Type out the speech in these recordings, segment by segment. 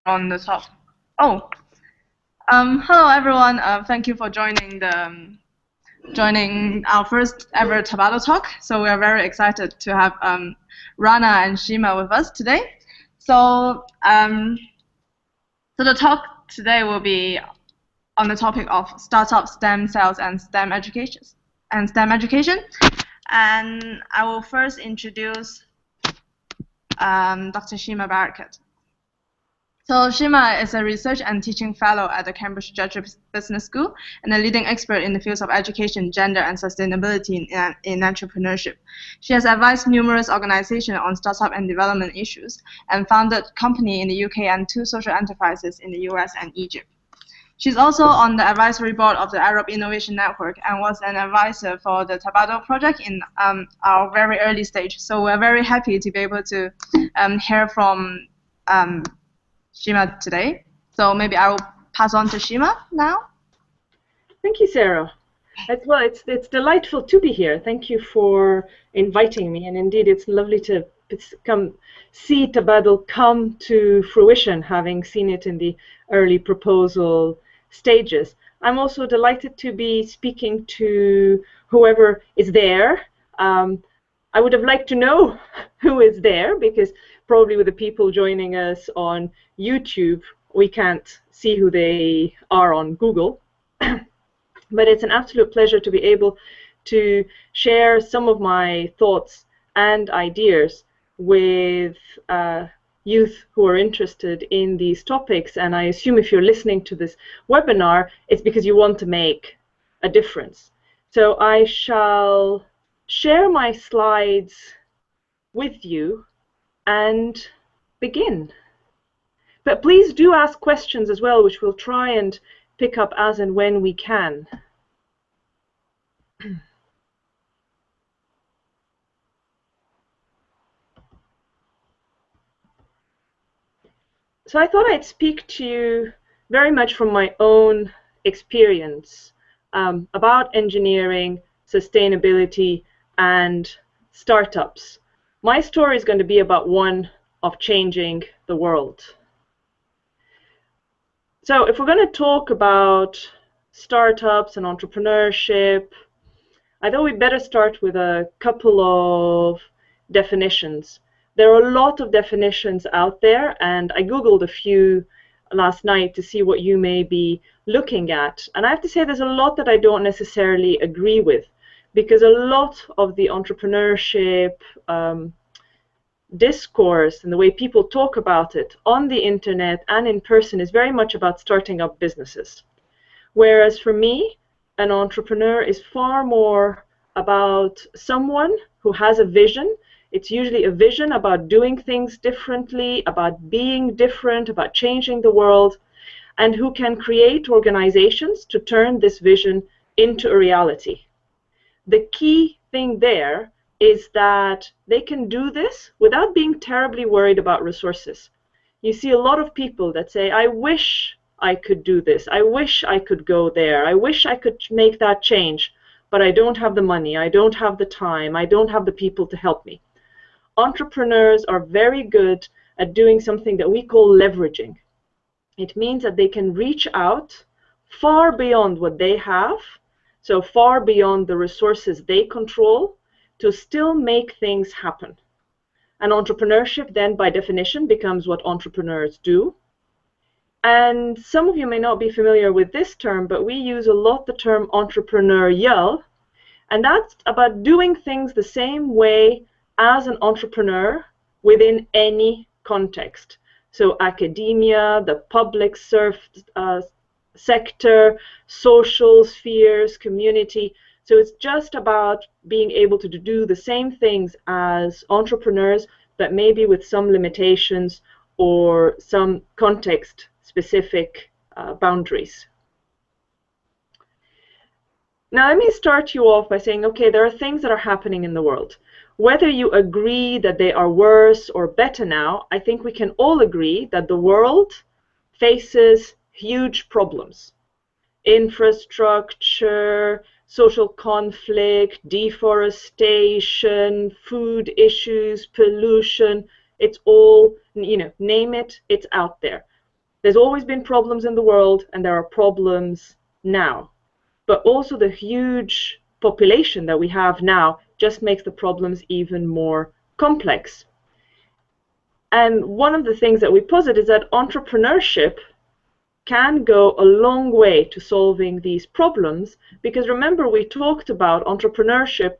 on the top. Oh, hello everyone. Thank you for joining our first ever Tabadol Talk. So we are very excited to have Rana and Shima with us today. So the talk today will be on the topic of startup stem cells and STEM education. And I will first introduce Dr. Shima Barakat. So Shima is a research and teaching fellow at the Cambridge Jesuit Business School and a leading expert in the fields of education, gender, and sustainability in entrepreneurship. She has advised numerous organizations on startup and development issues and founded a company in the UK and 2 social enterprises in the US and Egypt. She's also on the advisory board of the Arab Innovation Network and was an advisor for the Tabadol project in our very early stage. So we're very happy to be able to hear from Shima today. So maybe I will pass on to Shima now. Thank you, Sarah. It's delightful to be here. Thank you for inviting me, and indeed it's lovely to come see Tabadol come to fruition, having seen it in the early proposal stages. I'm also delighted to be speaking to whoever is there. I would have liked to know who is there, because probably with the people joining us on YouTube, we can't see who they are on Google. But it's an absolute pleasure to be able to share some of my thoughts and ideas with youth who are interested in these topics. And I assume if you're listening to this webinar, it's because you want to make a difference. So I shall share my slides with you and begin. But please do ask questions as well, which we'll try and pick up as and when we can. So I thought I'd speak to you very much from my own experience about engineering, sustainability, and startups. My story is going to be about one of changing the world. So if we're going to talk about startups and entrepreneurship, I thought we'd better start with a couple of definitions. There are a lot of definitions out there, and I Googled a few last night to see what you may be looking at. And I have to say there's a lot that I don't necessarily agree with, because a lot of the entrepreneurship discourse and the way people talk about it on the internet and in person is very much about starting up businesses. Whereas for me, an entrepreneur is far more about someone who has a vision. It's usually a vision about doing things differently, about being different, about changing the world, and who can create organizations to turn this vision into a reality. The key thing there is that they can do this without being terribly worried about resources. You see a lot of people that say, I wish I could do this, I wish I could go there, I wish I could make that change, but I don't have the money, I don't have the time, I don't have the people to help me. Entrepreneurs are very good at doing something that we call leveraging. It means that they can reach out far beyond what they have, so far beyond the resources they control, to still make things happen. And entrepreneurship then, by definition, becomes what entrepreneurs do. And some of you may not be familiar with this term, but we use a lot the term entrepreneurial, and that's about doing things the same way as an entrepreneur within any context. So academia, the public sector, social spheres, community. So it's just about being able to do the same things as entrepreneurs, but maybe with some limitations or some context-specific boundaries. Now let me start you off by saying, okay, there are things that are happening in the world. Whether you agree that they are worse or better now, I think we can all agree that the world faces huge problems. Infrastructure, social conflict, deforestation, food issues, pollution, it's all, name it, it's out there. There's always been problems in the world, and there are problems now. But also the huge population that we have now just makes the problems even more complex. And one of the things that we posit is that entrepreneurship can go a long way to solving these problems, because remember, we talked about entrepreneurship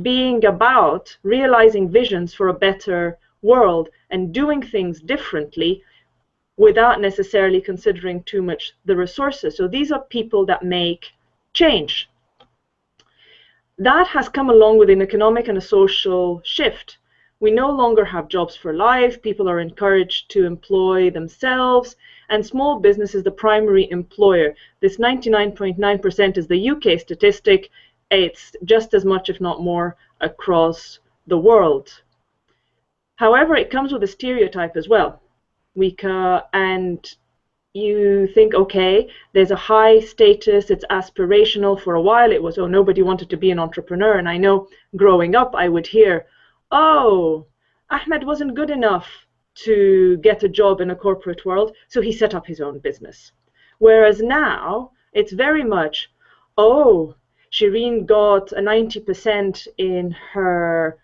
being about realizing visions for a better world and doing things differently without necessarily considering too much the resources. So these are people that make change. That has come along with an economic and a social shift. We no longer have jobs for life. People are encouraged to employ themselves, and small business is the primary employer. This 99.9% is the UK statistic. It's just as much, if not more, across the world. However, it comes with a stereotype as well. And you think, okay, there's a high status, it's aspirational. For a while it was, oh, nobody wanted to be an entrepreneur. And I know growing up I would hear, oh, Ahmed wasn't good enough to get a job in a corporate world, so he set up his own business. Whereas now it's very much, oh, Shireen got a 90% in her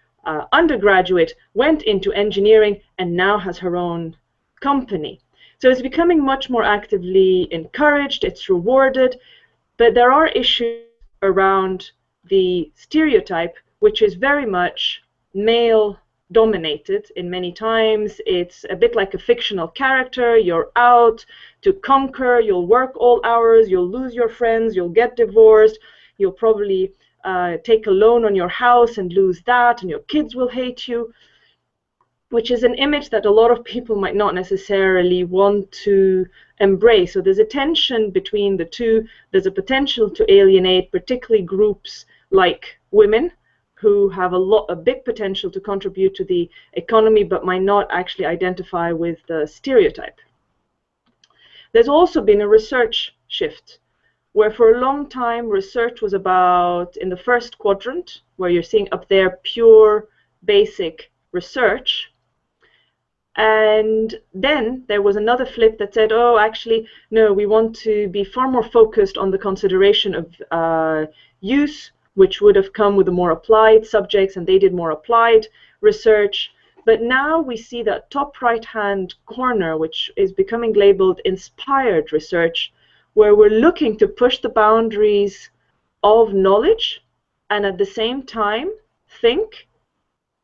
undergraduate, went into engineering, and now has her own company. So it's becoming much more actively encouraged, it's rewarded, but there are issues around the stereotype, which is very much male dominated. In many times it's a bit like a fictional character. You're out to conquer, you'll work all hours, you'll lose your friends, you'll get divorced, you'll probably take a loan on your house and lose that, and your kids will hate you, which is an image that a lot of people might not necessarily want to embrace. So there's a tension between the two. There's a potential to alienate, particularly groups like women, who have a big potential to contribute to the economy, but might not actually identify with the stereotype. There's also been a research shift, where for a long time research was about, in the first quadrant, where you're seeing up there pure basic research. And then there was another flip that said, oh, actually, no, we want to be far more focused on the consideration of use, which would have come with the more applied subjects, and they did more applied research. But now we see that top right-hand corner, which is becoming labeled inspired research, where we're looking to push the boundaries of knowledge and at the same time think,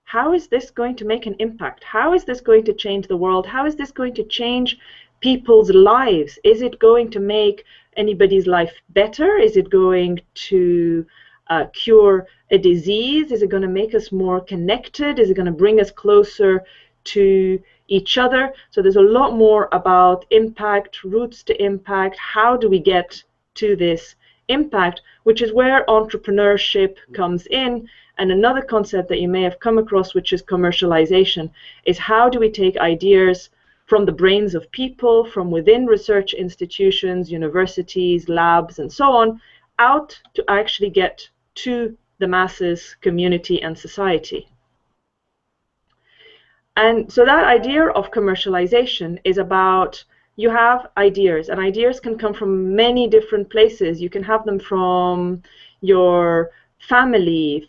how is this going to make an impact? How is this going to change the world? How is this going to change people's lives? Is it going to make anybody's life better? Is it going to cure a disease? Is it going to make us more connected? Is it going to bring us closer to each other? So there's a lot more about impact, routes to impact. How do we get to this impact, which is where entrepreneurship comes in. And another concept that you may have come across, which is commercialization, is how do we take ideas from the brains of people, from within research institutions, universities, labs, and so on, out to actually get to the masses, community, and society. And so that idea of commercialization is about, you have ideas, and ideas can come from many different places. You can have them from your family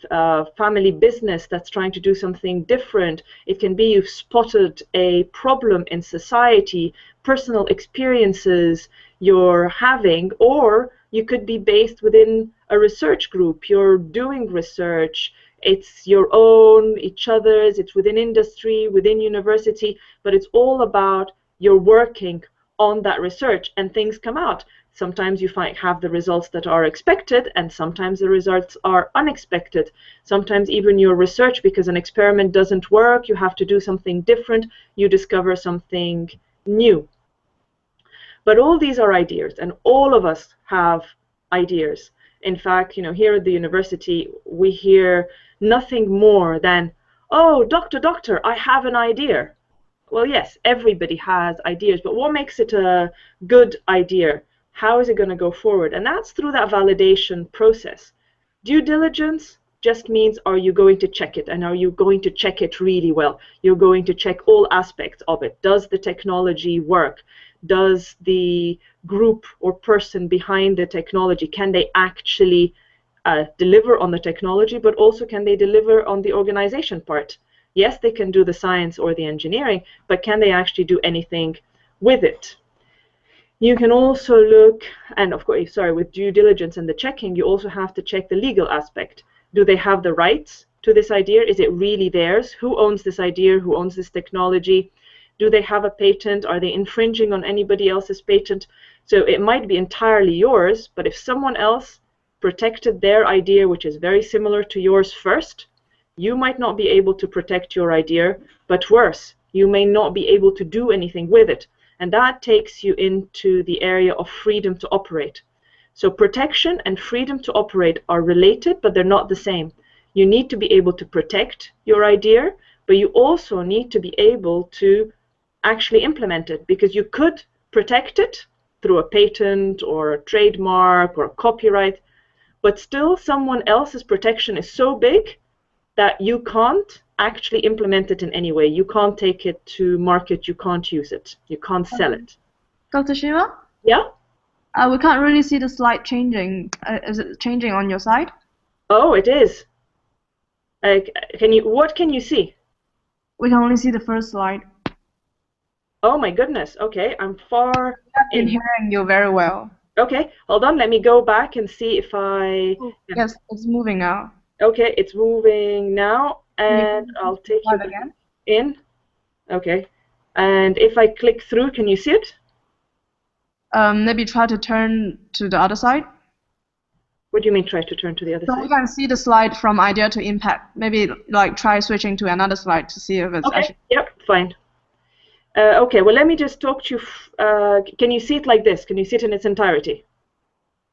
business that's trying to do something different. It can be you've spotted a problem in society, personal experiences you're having, or you could be based within a research group. You're doing research. It's your own, each other's, it's within industry, within university, but it's all about you're working on that research and things come out. Sometimes you have the results that are expected, and sometimes the results are unexpected. Sometimes even your research, because an experiment doesn't work, you have to do something different, you discover something new. But all these are ideas, and all of us have ideas. In fact, here at the university, we hear nothing more than, oh, doctor, I have an idea. Well, yes, everybody has ideas, but what makes it a good idea? How is it going to go forward? And that's through that validation process. Due diligence just means, are you going to check it? And are you going to check it really well? You're going to check all aspects of it. Does the technology work? does the group or person behind the technology, can they actually deliver on the technology, but also can they deliver on the organization part? Yes, they can do the science or the engineering, but can they actually do anything with it? You can also look, and of course, sorry, with due diligence and the checking, you also have to check the legal aspect. Do they have the rights to this idea? Is it really theirs? Who owns this idea? Who owns this technology? Do they have a patent? Are they infringing on anybody else's patent? So it might be entirely yours, but if someone else protected their idea, which is very similar to yours first, you might not be able to protect your idea, but worse, you may not be able to do anything with it. And that takes you into the area of freedom to operate. So protection and freedom to operate are related, but they're not the same. You need to be able to protect your idea, but you also need to be able to actually implement it, because you could protect it through a patent or a trademark or a copyright, but still someone else's protection is so big that you can't actually implement it in any way. You can't take it to market, you can't use it, you can't sell it. Dr. Shima? Yeah? We can't really see the slide changing. Is it changing on your side? Oh, it is. What can you see? We can only see the first slide. Oh my goodness, okay, I'm far I've been hearing you very well. Okay, hold on, let me go back and see if I... Yes, it's moving now. Okay, it's moving now, and I'll take you again in. Okay, and if I click through, can you see it? Maybe try to turn to the other side. What do you mean try to turn to the other side? So we can see the slide from idea to impact. Maybe like try switching to another slide to see if it's actually... Yep, fine. Okay, well, let me just talk to you. Can you see it like this? Can you see it in its entirety?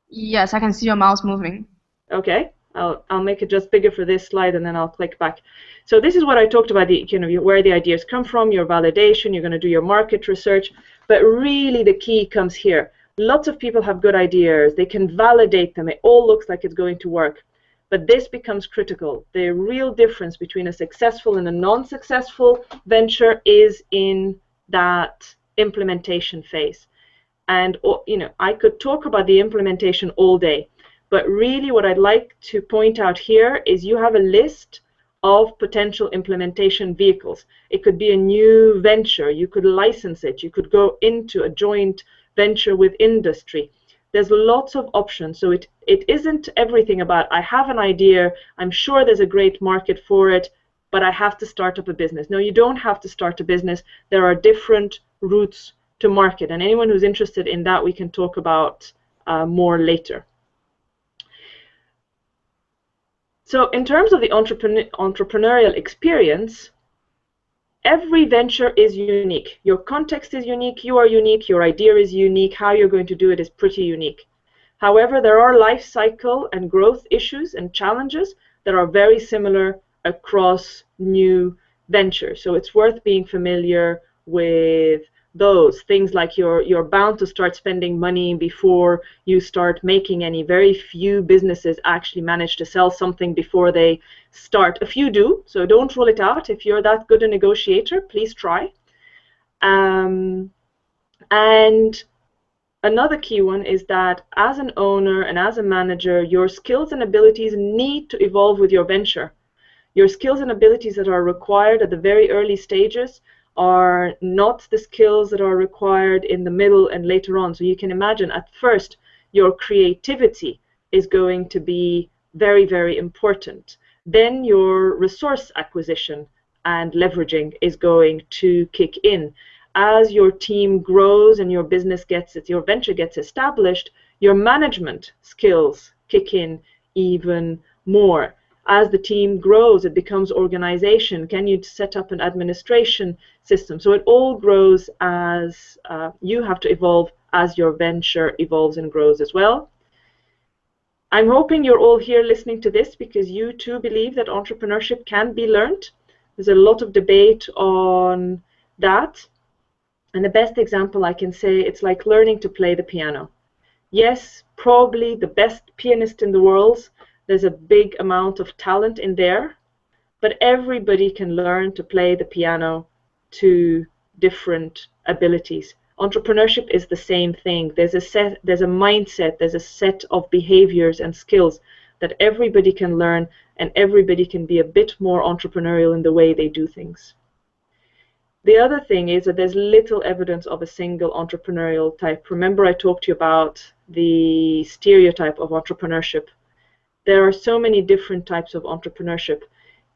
Yes, I can see your mouse moving. Okay, I'll make it just bigger for this slide, and then I'll click back. So this is what I talked about, where the ideas come from, your validation, you're going to do your market research, but really the key comes here. Lots of people have good ideas, they can validate them, it all looks like it's going to work, but this becomes critical. The real difference between a successful and a non-successful venture is in that implementation phase. And I could talk about the implementation all day, but really what I'd like to point out here is you have a list of potential implementation vehicles. It could be a new venture, you could license it, you could go into a joint venture with industry. There's lots of options, so it isn't everything about I have an idea, I'm sure there's a great market for it, but I have to start up a business. No, you don't have to start a business. There are different routes to market, and anyone who's interested in that we can talk about more later. So in terms of the entrepreneurial experience, every venture is unique. Your context is unique, you are unique, your idea is unique, how you're going to do it is pretty unique. However, there are life cycle and growth issues and challenges that are very similar across new ventures. So it's worth being familiar with those things, like you're bound to start spending money before you start making any. Very few businesses actually manage to sell something before they start. A few do, so don't rule it out. If you're that good a negotiator, please try. And another key one is that as an owner and as a manager, your skills and abilities need to evolve with your venture. Your skills and abilities that are required at the very early stages are not the skills that are required in the middle and later on. So you can imagine at first your creativity is going to be very, very important. Then your resource acquisition and leveraging is going to kick in. As your team grows and your business your venture gets established, your management skills kick in even more. As the team grows, it becomes organization. Can you set up an administration system? So it all grows as you have to evolve as your venture evolves and grows as well. I'm hoping you're all here listening to this because you too believe that entrepreneurship can be learned. There's a lot of debate on that. And the best example I can say, it's like learning to play the piano. Yes, probably the best pianist in the world. There's a big amount of talent in there, but everybody can learn to play the piano to different abilities. Entrepreneurship is the same thing. There's a mindset, there's a set of behaviors and skills that everybody can learn, and everybody can be a bit more entrepreneurial in the way they do things. The other thing is that there's little evidence of a single entrepreneurial type. Remember, I talked to you about the stereotype of entrepreneurship. There are so many different types of entrepreneurship.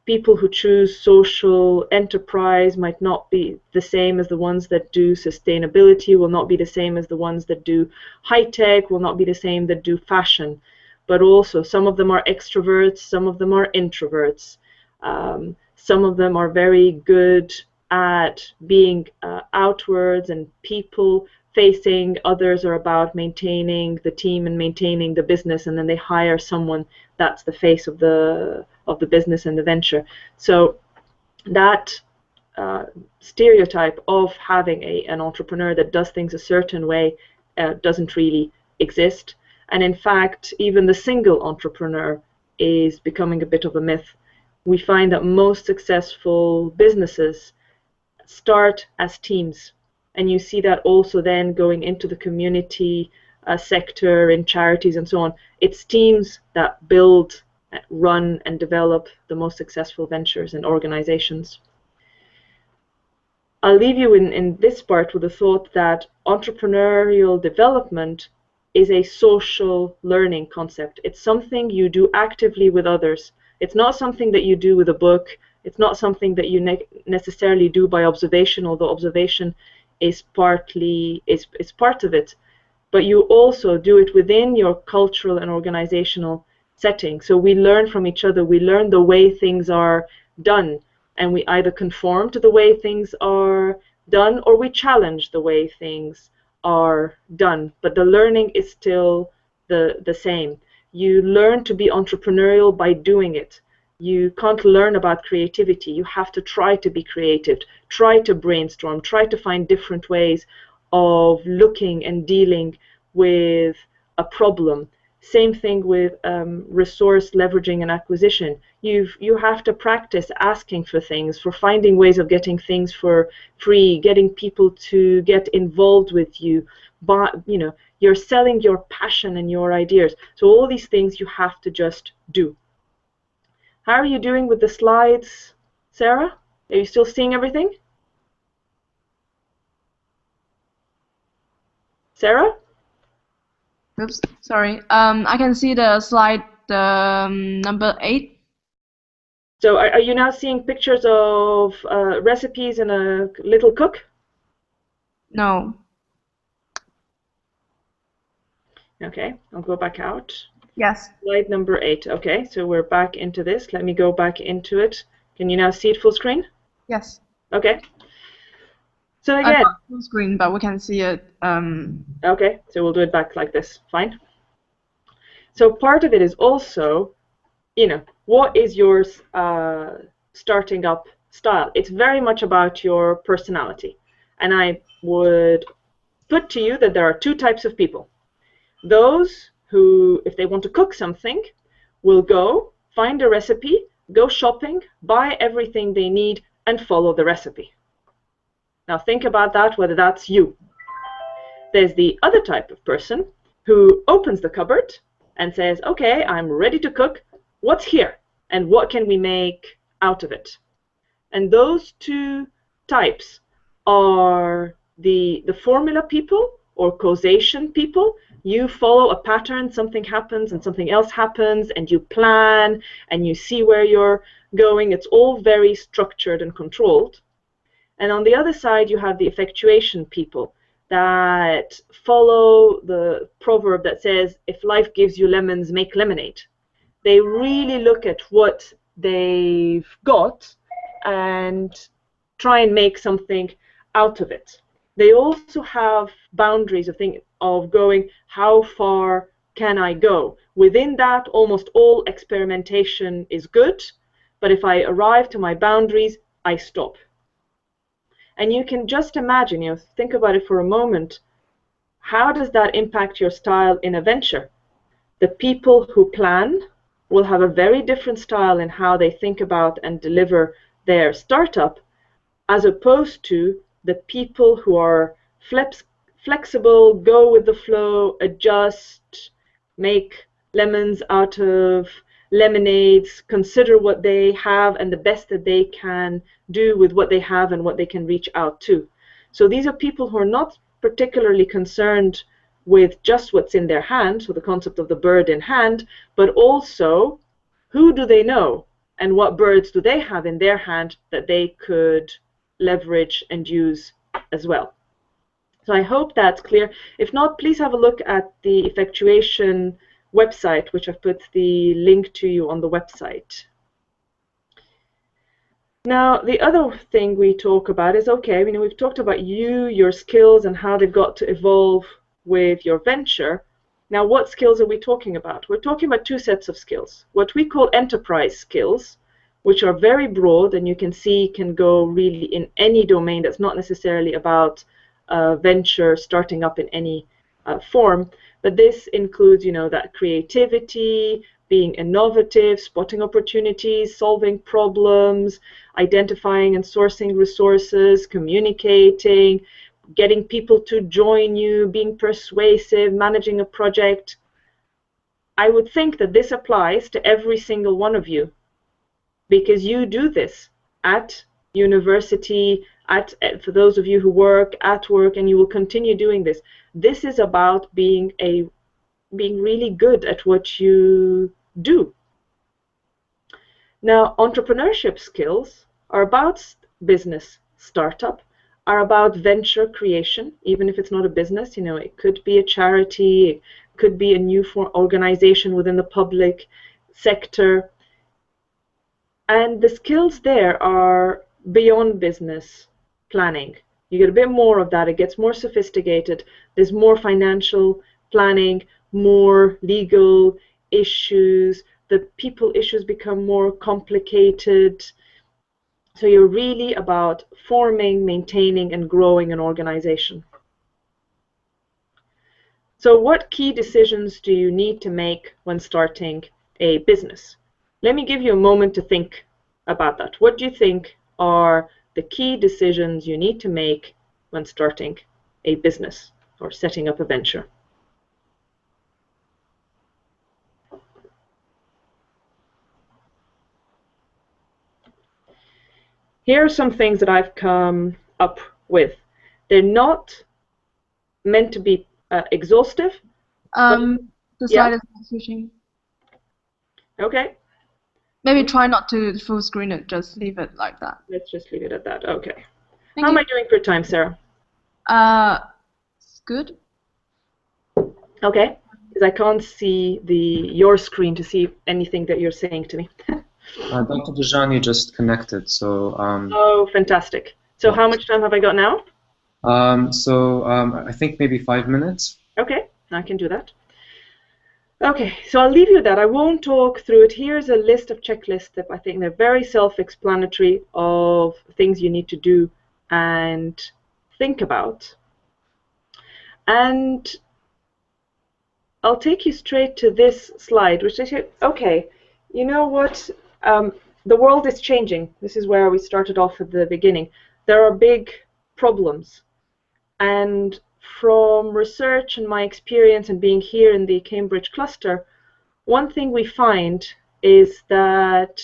People who choose social enterprise might not be the same as the ones that do sustainability, will not be the same as the ones that do high tech, will not be the same that do fashion. But also, some of them are extroverts, some of them are introverts. Some of them are very good at being outwards and people facing. Others are about maintaining the team and maintaining the business, and then they hire someone that's the face of the business and the venture. So that stereotype of having an entrepreneur that does things a certain way doesn't really exist. And in fact, even the single entrepreneur is becoming a bit of a myth. We find that most successful businesses start as teams. And you see that also then going into the community sector, in charities and so on. It's teams that build, run, and develop the most successful ventures and organizations. I'll leave you in this part with the thought that entrepreneurial development is a social learning concept. It's something you do actively with others. It's not something that you do with a book. It's not something that you necessarily do by observation, although observation is part of it. But you also do it within your cultural and organizational setting. So we learn from each other. We learn the way things are done, and we either conform to the way things are done or we challenge the way things are done. But the learning is still the same. You learn to be entrepreneurial by doing it. You can't learn about creativity. You have to try to be creative, try to brainstorm, try to find different ways of looking and dealing with a problem. Same thing with resource leveraging and acquisition. You have to practice asking for things, for finding ways of getting things for free, getting people to get involved with you. But you're selling your passion and your ideas. So all these things you have to just do. How are you doing with the slides, Sarah? Are you still seeing everything? Sarah? Oops, sorry. I can see the slide number 8. So are you now seeing pictures of recipes in a little cook? No. Okay, I'll go back out. Yes. Slide number 8. Okay, so we're back into this. Let me go back into it. Can you now see it full screen? Yes. Okay. So again, not full screen, but we can see it. Okay, so we'll do it back like this. Fine. So part of it is also, what is your starting up style? It's very much about your personality. And I would put to you that there are 2 types of people. Those who, if they want to cook something, will go find a recipe, go shopping, buy everything they need, and follow the recipe. Now think about that, whether that's you. There's the other type of person who opens the cupboard and says, okay, I'm ready to cook. What's here? And what can we make out of it? And those 2 types are the formula people or causation people. You follow a pattern, something happens and something else happens, and you plan and you see where you're going. It's all very structured and controlled. And on the other side, you have the effectuation people that follow the proverb that says, if life gives you lemons, make lemonade. They really look at what they've got and try and make something out of it. They also have boundaries of going, how far can I go? Within that, almost all experimentation is good, but if I arrive to my boundaries, I stop. And you can just imagine, think about it for a moment, how does that impact your style in a venture? The people who plan will have a very different style in how they think about and deliver their startup, as opposed to the people who are flexible, go with the flow, adjust, make lemons out of lemonades, consider what they have and the best that they can do with what they have and what they can reach out to. So these are people who are not particularly concerned with just what's in their hand, so the concept of the bird in hand, but also who do they know and what birds do they have in their hand that they could leverage and use as well. So I hope that's clear. If not, please have a look at the effectuation website, which I've put the link to you on the website. Now, the other thing we talk about is, okay, we've talked about you, your skills, and how they've got to evolve with your venture. Now, what skills are we talking about? We're talking about two sets of skills. What we call enterprise skills, which are very broad, and you can see can go really in any domain that's not necessarily about venture starting up in any form. But this includes, that creativity, being innovative, spotting opportunities, solving problems, identifying and sourcing resources, communicating, getting people to join you, being persuasive, managing a project. I would think that this applies to every single one of you because you do this at university, for those of you who work at work, and you will continue doing this. This is about being really good at what you do. Now, entrepreneurship skills are about business startup, are about venture creation, even if it's not a business. It could be a charity, it could be a new organization within the public sector. And the skills there are beyond business planning. You get a bit more of that. It gets more sophisticated. There's more financial planning, more legal issues. The people issues become more complicated. So you're really about forming, maintaining, and growing an organization. So what key decisions do you need to make when starting a business? Let me give you a moment to think about that. What do you think are the key decisions you need to make when starting a business or setting up a venture? Here are some things that I've come up with. They're not meant to be exhaustive. The slide is not switching. Okay. Maybe try not to full screen it, just leave it like that. Let's just leave it at that. Okay. Thank How you. am I doing for time, Sarah? It's good. Okay. Because I can't see your screen to see anything that you're saying to me. Dr. Dajani just connected, so... oh, fantastic. So how much time have I got now? I think maybe 5 minutes. Okay, I can do that. Okay, so I'll leave you that. I won't talk through it. Here's a list of checklists that I think they're very self-explanatory of things you need to do and think about. And I'll take you straight to this slide, which I said, okay, you know what? The world is changing. This is where we started off at the beginning. There are big problems. And from research and my experience and being here in the Cambridge cluster, one thing we find is that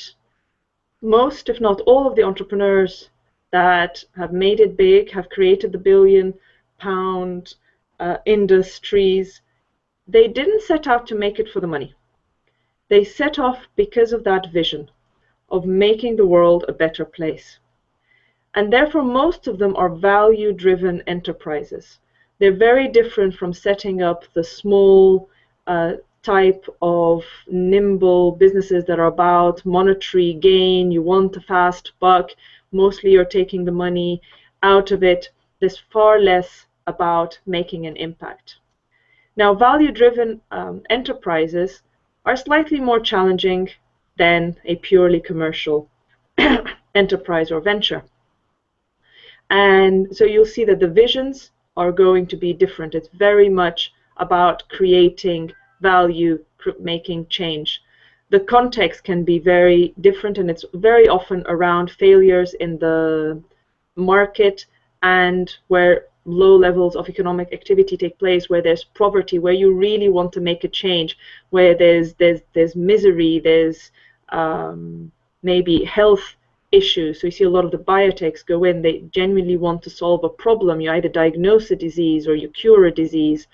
most, if not all, of the entrepreneurs that have made it big, have created the billion-pound industries, they didn't set out to make it for the money. They set off because of that vision of making the world a better place. And therefore, most of them are value-driven enterprises. They're very different from setting up the small type of nimble businesses that are about monetary gain. You want a fast buck. Mostly you're taking the money out of it. There's far less about making an impact. Now, value-driven enterprises are slightly more challenging than a purely commercial enterprise or venture. And so you'll see that the visions are going to be different. It's very much about creating value, making change. The context can be very different, and it's very often around failures in the market and where low levels of economic activity take place, where there's poverty, where you really want to make a change, where there's misery, there's maybe health issues. So you see a lot of the biotechs go in, they genuinely want to solve a problem. You either diagnose a disease or you cure a disease.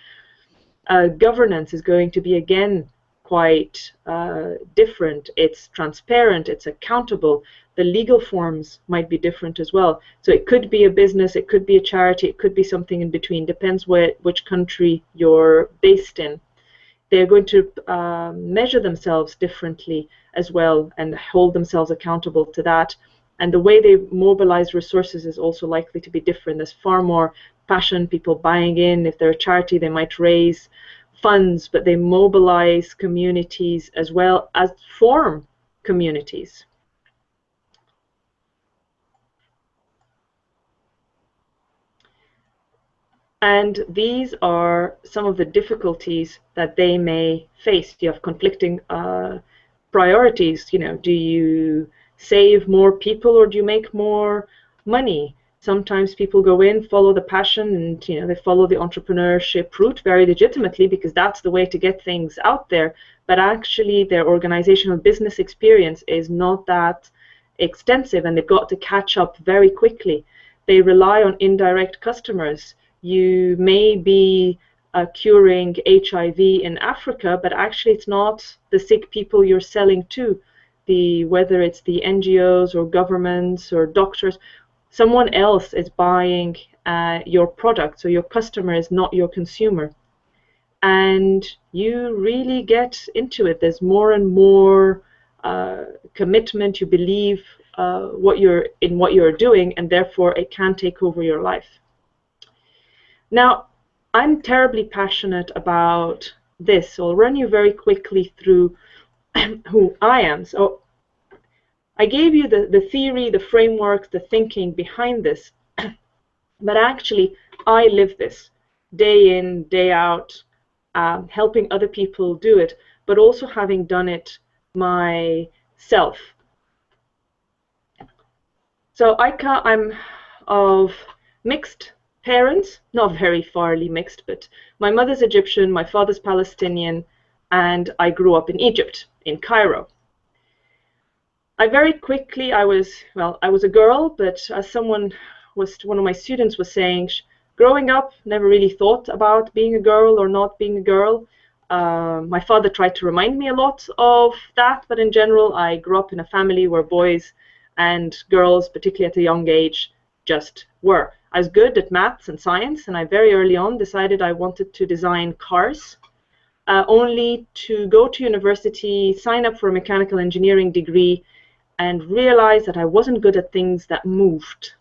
Governance is going to be, again, quite different. It's transparent, it's accountable. The legal forms might be different as well. So it could be a business, it could be a charity, it could be something in between, depends which country you're based in. They're going to measure themselves differently as well and hold themselves accountable to that. And the way they mobilize resources is also likely to be different. There's far more passion, people buying in. If they're a charity, they might raise funds, but they mobilize communities as well as form communities. And these are some of the difficulties that they may face. You have conflicting priorities. You know, do you save more people or do you make more money? Sometimes people go in, follow the passion, and they follow the entrepreneurship route very legitimately because that's the way to get things out there. But actually, their organizational business experience is not that extensive, and they've got to catch up very quickly. They rely on indirect customers. You may be curing HIV in Africa, but actually it's not the sick people you're selling to. Whether it's the NGOs or governments or doctors, someone else is buying your product, so your customer is not your consumer. And you really get into it. There's more and more commitment. You believe what you're doing, and therefore it can take over your life. Now, I'm terribly passionate about this, so I'll run you very quickly through who I am. So I gave you the theory, the framework, the thinking behind this, but actually I live this day in, day out, helping other people do it, but also having done it myself. So I'm of mixed parents, not very farly mixed, but my mother's Egyptian, my father's Palestinian, and I grew up in Egypt, in Cairo. I very quickly, I was a girl, but as one of my students was saying, growing up, never really thought about being a girl or not being a girl. My father tried to remind me a lot of that, but in general, I grew up in a family where boys and girls, particularly at a young age, just were. I was good at maths and science, and I very early on decided I wanted to design cars, only to go to university, sign up for a mechanical engineering degree, and realize that I wasn't good at things that moved.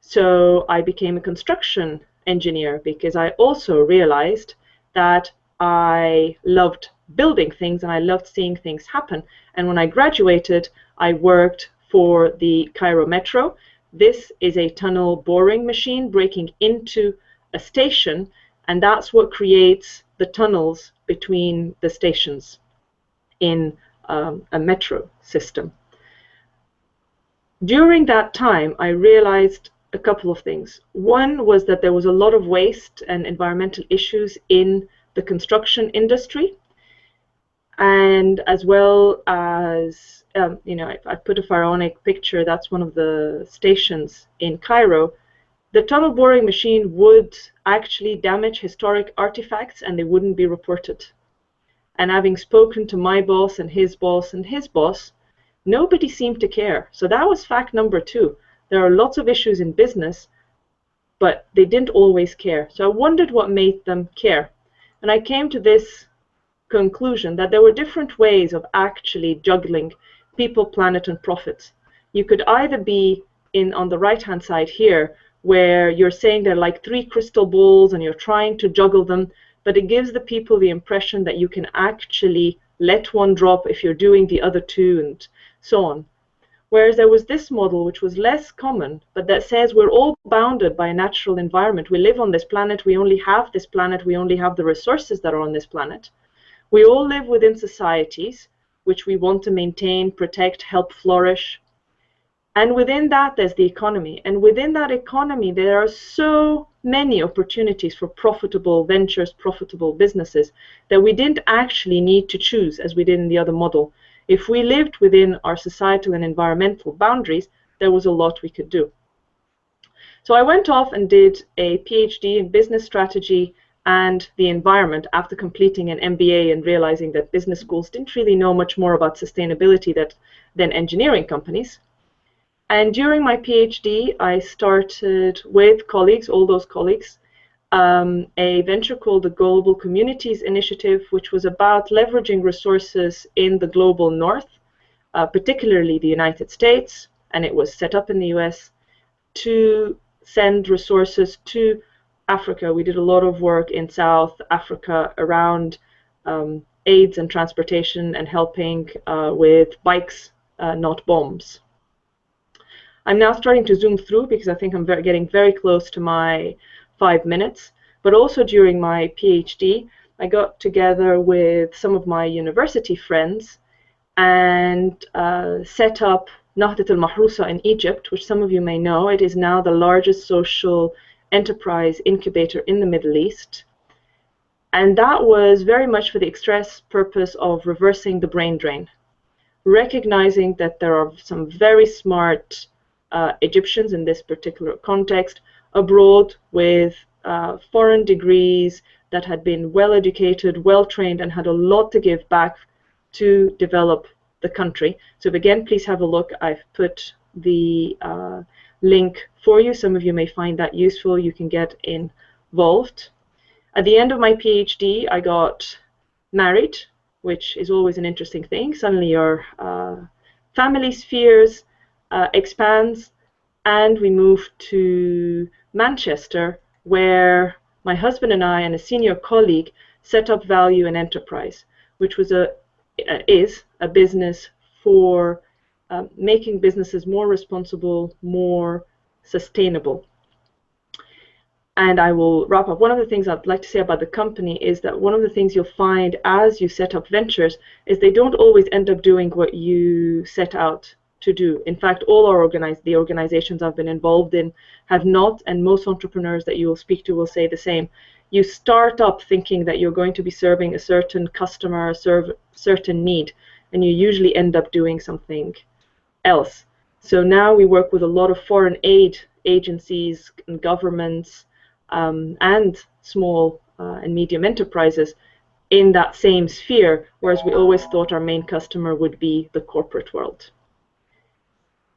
So I became a construction engineer because I also realized that I loved building things and I loved seeing things happen. And when I graduated, I worked for the Cairo Metro. This is a tunnel boring machine breaking into a station, and that's what creates the tunnels between the stations in a metro system. During that time, I realized a couple of things. One was that there was a lot of waste and environmental issues in the construction industry, and as well as I put a pharaonic picture. That's one of the stations in Cairo. The tunnel boring machine would actually damage historic artifacts, and they wouldn't be reported. And having spoken to my boss and his boss and his boss, nobody seemed to care. So that was fact number 2. There are lots of issues in business, but they didn't always care. So I wondered what made them care. And I came to this conclusion that there were different ways of actually juggling people, planet, and profits. You could either be on the right-hand side here, where you're saying they're like 3 crystal balls and you're trying to juggle them, but it gives the people the impression that you can actually let one drop if you're doing the other 2 and so on. Whereas there was this model, which was less common, but that says we're all bounded by a natural environment. We live on this planet, we only have this planet, we only have the resources that are on this planet. We all live within societies, which we want to maintain, protect, help flourish. And within that, there's the economy. And within that economy, there are so many opportunities for profitable ventures, profitable businesses, that we didn't actually need to choose as we did in the other model. If we lived within our societal and environmental boundaries, there was a lot we could do. So I went off and did a PhD in business strategy and the environment after completing an MBA and realizing that business schools didn't really know much more about sustainability than engineering companies. And during my PhD, I started with colleagues, all those colleagues, a venture called the Global Communities Initiative, which was about leveraging resources in the global north, particularly the United States, and it was set up in the US, to send resources to Africa. We did a lot of work in South Africa around AIDS and transportation and helping with bikes, not bombs. I'm now starting to zoom through because I think I'm getting very close to my 5 minutes. But also during my PhD, I got together with some of my university friends and set up Nahdat al-Mahrusa in Egypt, which some of you may know. It is now the largest social enterprise incubator in the Middle East. And that was very much for the express purpose of reversing the brain drain, recognizing that there are some very smart Egyptians in this particular context abroad with foreign degrees that had been well educated, well trained, and had a lot to give back to develop the country. So again, please have a look. I've put the link for you. Some of you may find that useful. You can get involved. At the end of my PhD, I got married, which is always an interesting thing. Suddenly your family spheres expands, and we moved to Manchester, where my husband and I and a senior colleague set up Value and Enterprise, which was is a business for making businesses more responsible, more sustainable. And I will wrap up. One of the things I'd like to say about the company is that one of the things you'll find as you set up ventures is they don't always end up doing what you set out to do. In fact, all the organizations I've been involved in have not, and most entrepreneurs that you will speak to will say the same. You start up thinking that you're going to be serving a certain customer, certain need, and you usually end up doing something else. So now we work with a lot of foreign aid agencies and governments and small and medium enterprises in that same sphere, whereas we always thought our main customer would be the corporate world.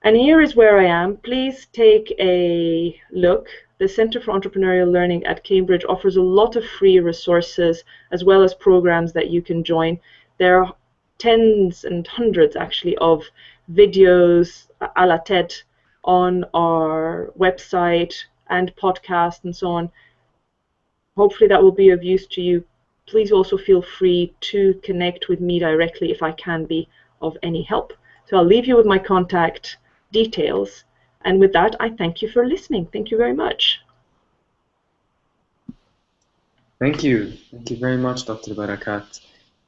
And here is where I am. Please take a look. The Center for Entrepreneurial Learning at Cambridge offers a lot of free resources as well as programs that you can join. There are tens and hundreds actually of videos a la TED on our website and podcast and so on. Hopefully that will be of use to you. Please also feel free to connect with me directly if I can be of any help. So I'll leave you with my contact details. And with that, I thank you for listening. Thank you very much. Thank you. Thank you very much, Dr. Barakat.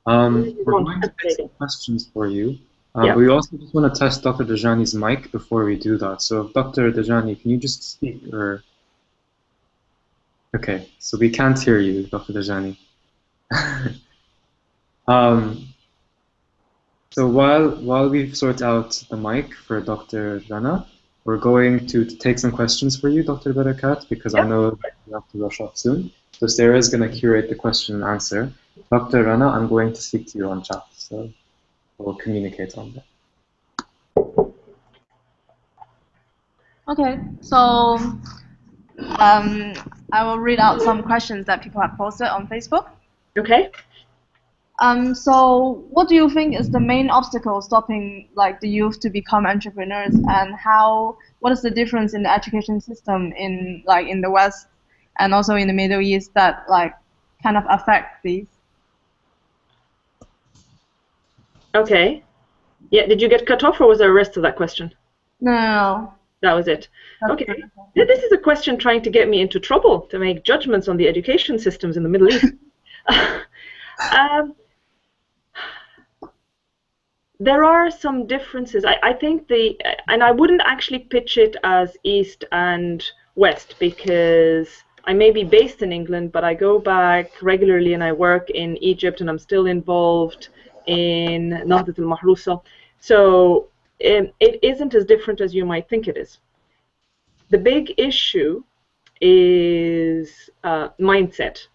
We're going to take some questions for you. But we also just want to test Dr. Dajani's mic before we do that. So Dr. Dajani, can you just speak? Or okay, so we can't hear you, Dr. Dajani. So while we sort out the mic for Dr. Rana, we're going to take some questions for you, Dr. Barakat, because I know you have to rush off soon. So Sarah is going to curate the question and answer. Dr. Rana, I'm going to speak to you on chat, so we'll communicate on that. Okay, so I will read out some questions that people have posted on Facebook. Okay. So what do you think is the main obstacle stopping the youth to become entrepreneurs, and what is the difference in the education system in the West and also in the Middle East that kind of affect these? Okay. Yeah, did you get cut off or was there a rest of that question? No. That was it. Okay. This is a question trying to get me into trouble to make judgments on the education systems in the Middle East. There are some differences. I think and I wouldn't actually pitch it as East and West, because I may be based in England, but I go back regularly and I work in Egypt, and I'm still involved in Nahdat al-Mahrusa. So it isn't as different as you might think it is. The big issue is mindset.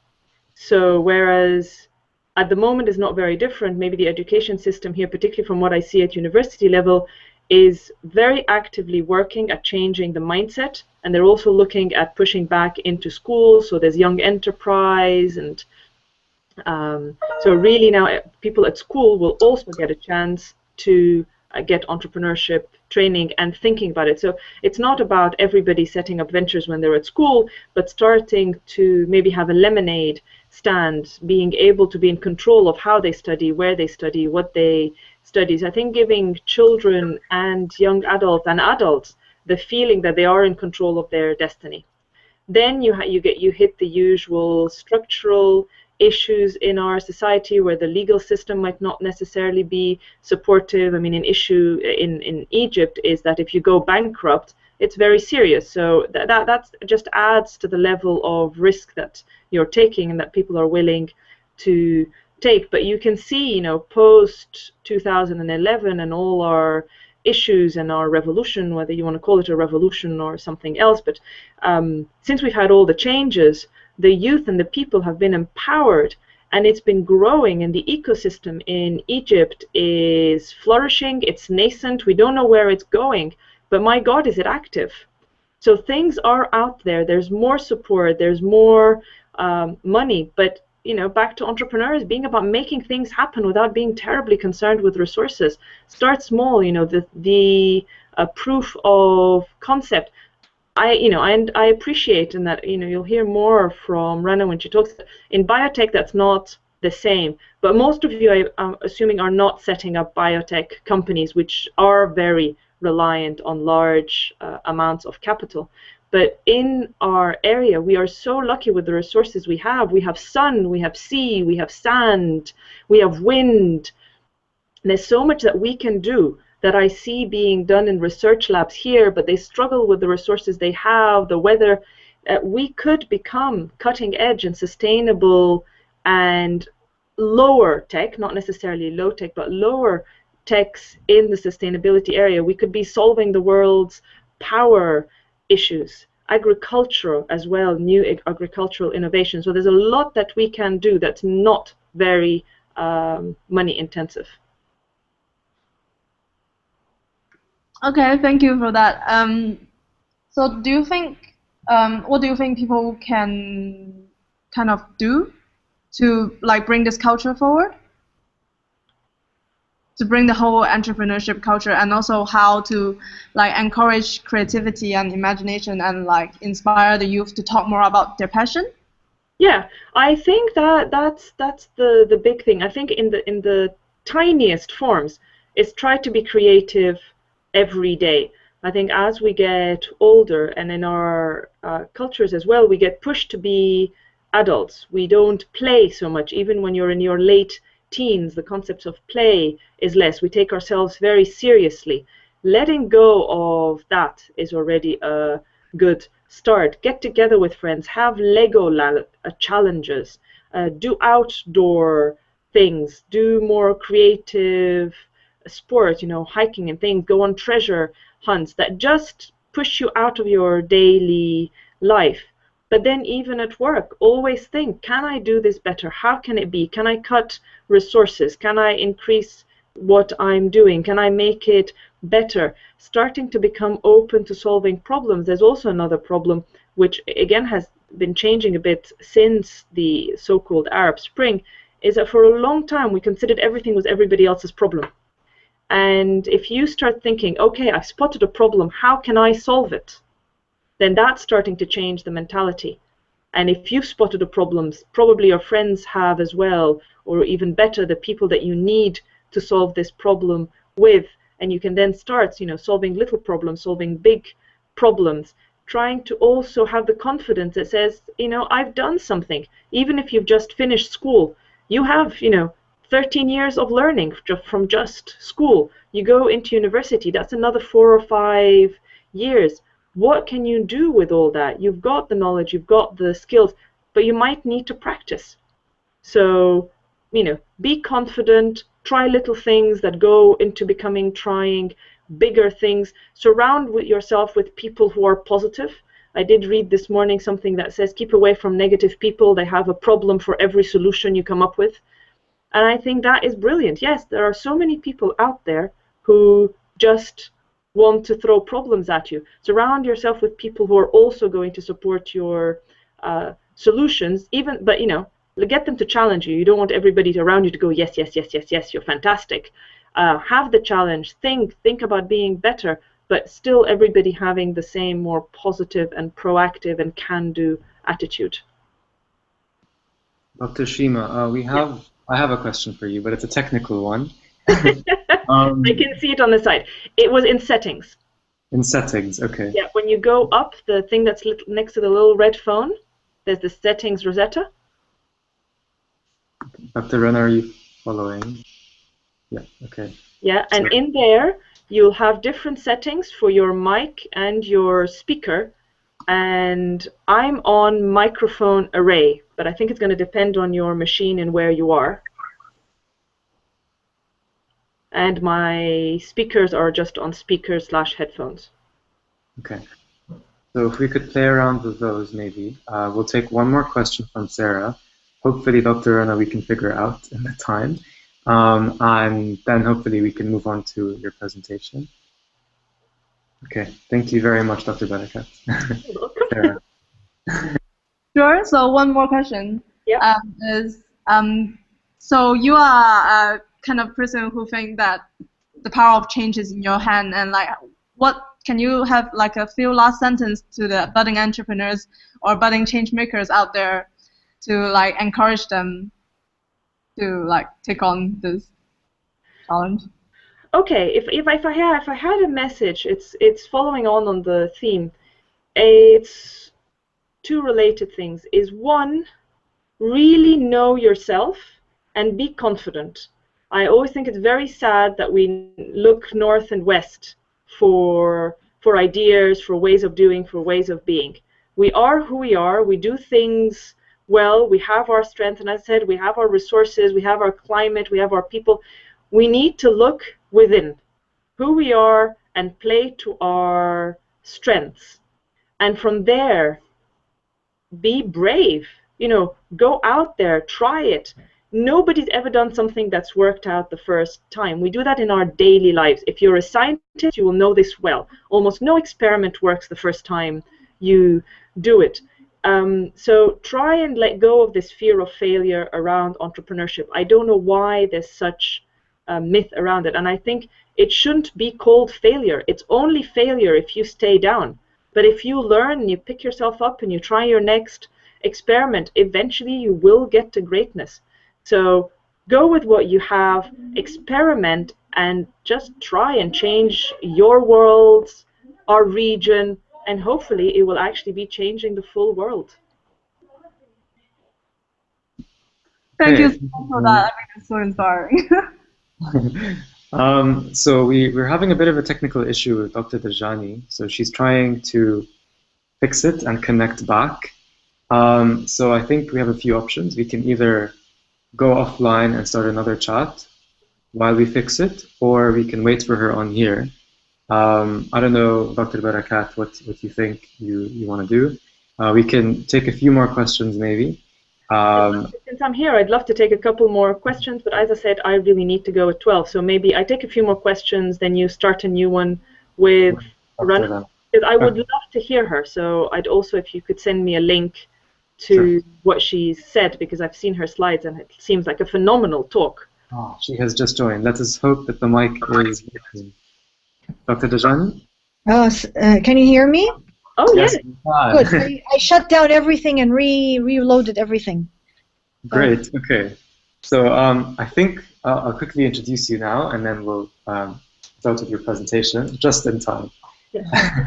So whereas at the moment is not very different, maybe the education system here, particularly from what I see at university level, is very actively working at changing the mindset, and they're also looking at pushing back into schools. So there's young enterprise, and so really now people at school will also get a chance to get entrepreneurship training and thinking about it. So it's not about everybody setting up ventures when they're at school, but starting to maybe have a lemonade stand, being able to be in control of how they study, where they study, what they study. So I think giving children and young adults and adults the feeling that they are in control of their destiny. Then you hit the usual structural issues in our society where the legal system might not necessarily be supportive. I mean, an issue in Egypt is that if you go bankrupt, it's very serious. So that just adds to the level of risk that you're taking and that people are willing to take. But you can see, you know, post 2011 and all our issues and our revolution, whether you want to call it a revolution or something else, but since we've had all the changes, the youth and the people have been empowered, and it's been growing, and the ecosystem in Egypt is flourishing. It's nascent. We don't know where it's going, but my God, is it active? So things are out there. There's more support. There's more money. But you know, back to entrepreneurs being about making things happen without being terribly concerned with resources. Start small. You know, the proof of concept. I appreciate, and that, you know, you'll hear more from Rana when she talks. In biotech, that's not the same, but most of you, I'm assuming, are not setting up biotech companies, which are very reliant on large amounts of capital. But in our area, we are so lucky with the resources we have. We have sun, we have sea, we have sand, we have wind. And there's so much that we can do that I see being done in research labs here, but they struggle with the resources they have, the weather. We could become cutting edge and sustainable and lower tech, not necessarily low tech, but lower techs in the sustainability area. We could be solving the world's power issues, agriculture as well, new agricultural innovations. So there's a lot that we can do that's not very money intensive. Okay, thank you for that. So do you think, what do you think people can kind of do to like bring this culture forward? To bring the whole entrepreneurship culture, and also how to like encourage creativity and imagination and like inspire the youth to talk more about their passion? Yeah, I think that's the big thing. I think in the tiniest forms is try to be creative every day. I think as we get older, and in our cultures as well, we get pushed to be adults. We don't play so much. Even when you're in your late teens, the concept of play is less. We take ourselves very seriously. Letting go of that is already a good start. Get together with friends, have Lego challenges, do outdoor things, do more creative sport, you know, hiking and things, go on treasure hunts that just push you out of your daily life. But then even at work, always think, can I do this better? How can it be? Can I cut resources? Can I increase what I'm doing? Can I make it better? Starting to become open to solving problems. There's also another problem, which again has been changing a bit since the so-called Arab Spring, is that for a long time we considered everything was everybody else's problem. And if you start thinking, okay, I've spotted a problem, how can I solve it? Then that's starting to change the mentality. And if you've spotted a problem, probably your friends have as well, or even better, the people that you need to solve this problem with. And you can then start, you know, solving little problems, solving big problems, trying to also have the confidence that says, you know, I've done something. Even if you've just finished school, you have, you know, 13 years of learning from just school. You go into university, that's another 4 or 5 years. What can you do with all that? You've got the knowledge, you've got the skills, but you might need to practice. So, be confident, try little things that go into trying bigger things. Surround yourself with people who are positive. I did read this morning something that says keep away from negative people. They have a problem for every solution you come up with. And I think that is brilliant. Yes, there are so many people out there who just want to throw problems at you. Surround yourself with people who are also going to support your solutions, but get them to challenge you. You don't want everybody around you to go, yes, yes, yes, yes, yes, you're fantastic. Have the challenge, think about being better, but still everybody having the same more positive and proactive and can-do attitude. Dr. Shima, I have a question for you, but it's a technical one. I can see it on the side. It was in settings. In settings, okay. Yeah, when you go up, the thing that's next to the little red phone, there's the settings Rosetta. Dr. Rana, are you following? Yeah, okay. Yeah, and in there, you'll have different settings for your mic and your speaker. And I'm on microphone array, but I think it's going to depend on your machine and where you are. And my speakers are just on speakers/headphones. Okay. So if we could play around with those, maybe. We'll take one more question from Sarah. Hopefully, Dr. Rana, we can figure out in the time. And then hopefully we can move on to your presentation. Okay. Thank you very much, Dr. Barakat. Sarah. Sure. So one more question. Yeah. So you are a kind of person who think that the power of change is in your hand, and what can you have a few last sentence to the budding entrepreneurs or budding change makers out there to encourage them to take on this challenge? Okay, if I had a message, it's following on the theme. It's two related things. Is one, really know yourself and be confident. I always think it's very sad that we look north and west for ideas, for ways of doing, for ways of being. We are who we are. We do things well. We have our strength, and as I said, we have our resources, we have our climate, we have our people. We need to look within who we are and play to our strengths. And from there, be brave. Go out there, try it. Nobody's ever done something that's worked out the first time. We do that in our daily lives. If you're a scientist, you will know this well. Almost no experiment works the first time you do it. So try and let go of this fear of failure around entrepreneurship. I don't know why there's such a myth around it. And I think it shouldn't be called failure. It's only failure if you stay down. But if you learn and you pick yourself up and you try your next experiment, eventually you will get to greatness. So go with what you have, experiment, and just try and change your world, our region, and hopefully it will actually be changing the full world. Thank you so much for that. I think it's so inspiring. So we're having a bit of a technical issue with Dr. Dajani. So she's trying to fix it and connect back. So I think we have a few options. We can either go offline and start another chat while we fix it, or we can wait for her on here. I don't know, Dr. Barakat, what you think you want to do. We can take a few more questions maybe. Since I'm here, I'd love to take a couple more questions, but as I said, I really need to go at 12. So maybe I take a few more questions, then you start a new one with Rana. Because I would love to hear her. So I'd also, if you could send me a link to what she said, because I've seen her slides and it seems like a phenomenal talk. Oh, she has just joined. Let us hope that the mic is working. Dr. Dajani? Oh, can you hear me? Oh, yes. Good. I shut down everything and reloaded everything. Great. Okay. So I think I'll quickly introduce you now, and then we'll start with your presentation just in time.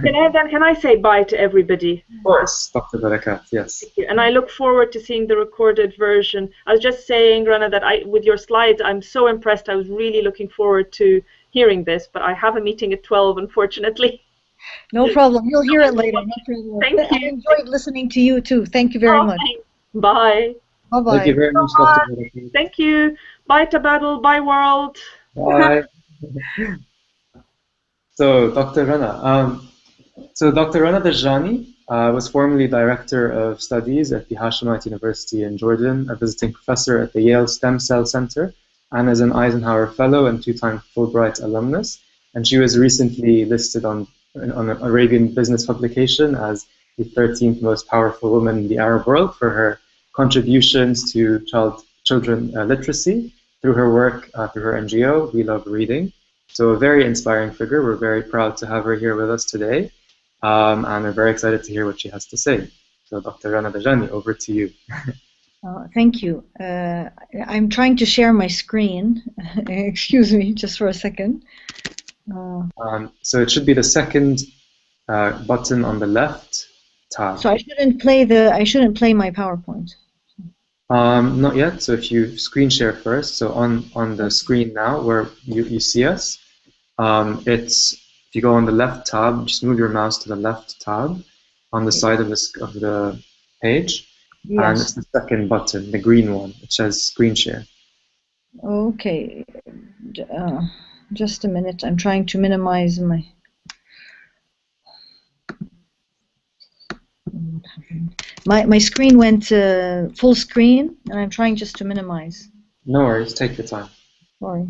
Can I say bye to everybody? Of course, Dr. Barakat, yes. Thank you. And I look forward to seeing the recorded version. I was just saying, Rana, that with your slides, I'm so impressed. I was really looking forward to hearing this, but I have a meeting at 12, unfortunately. No problem. You'll hear it later. No problem. Thank you. I enjoyed listening to you too. Thank you very much. Thanks. Bye. Bye-bye. Thank you very much, Dr. Barakat. Thank you. Bye, Tabadol. Bye, world. Bye. So, Dr. Rana. Dr. Rana Dajani was formerly Director of Studies at the Hashemite University in Jordan, a visiting professor at the Yale Stem Cell Center, and is an Eisenhower Fellow and two-time Fulbright alumnus. And she was recently listed on an Arabian business publication as the 13th most powerful woman in the Arab world for her contributions to children literacy through her work through her NGO, We Love Reading. So a very inspiring figure. We're very proud to have her here with us today. And we're very excited to hear what she has to say. So Dr. Rana Dajani, over to you. Thank you. I'm trying to share my screen. Excuse me, just for a second. So it should be the second button on the left tab. So I shouldn't play my PowerPoint. Not yet. So if you screen share first, so on the screen now where you see us, if you go on the left tab, just move your mouse to the left tab on the side of the page, yes. And it's the second button, the green one. It says screen share. Okay, just a minute. I'm trying to minimize my screen went full screen, and I'm trying just to minimize. No worries, take your time. Sorry.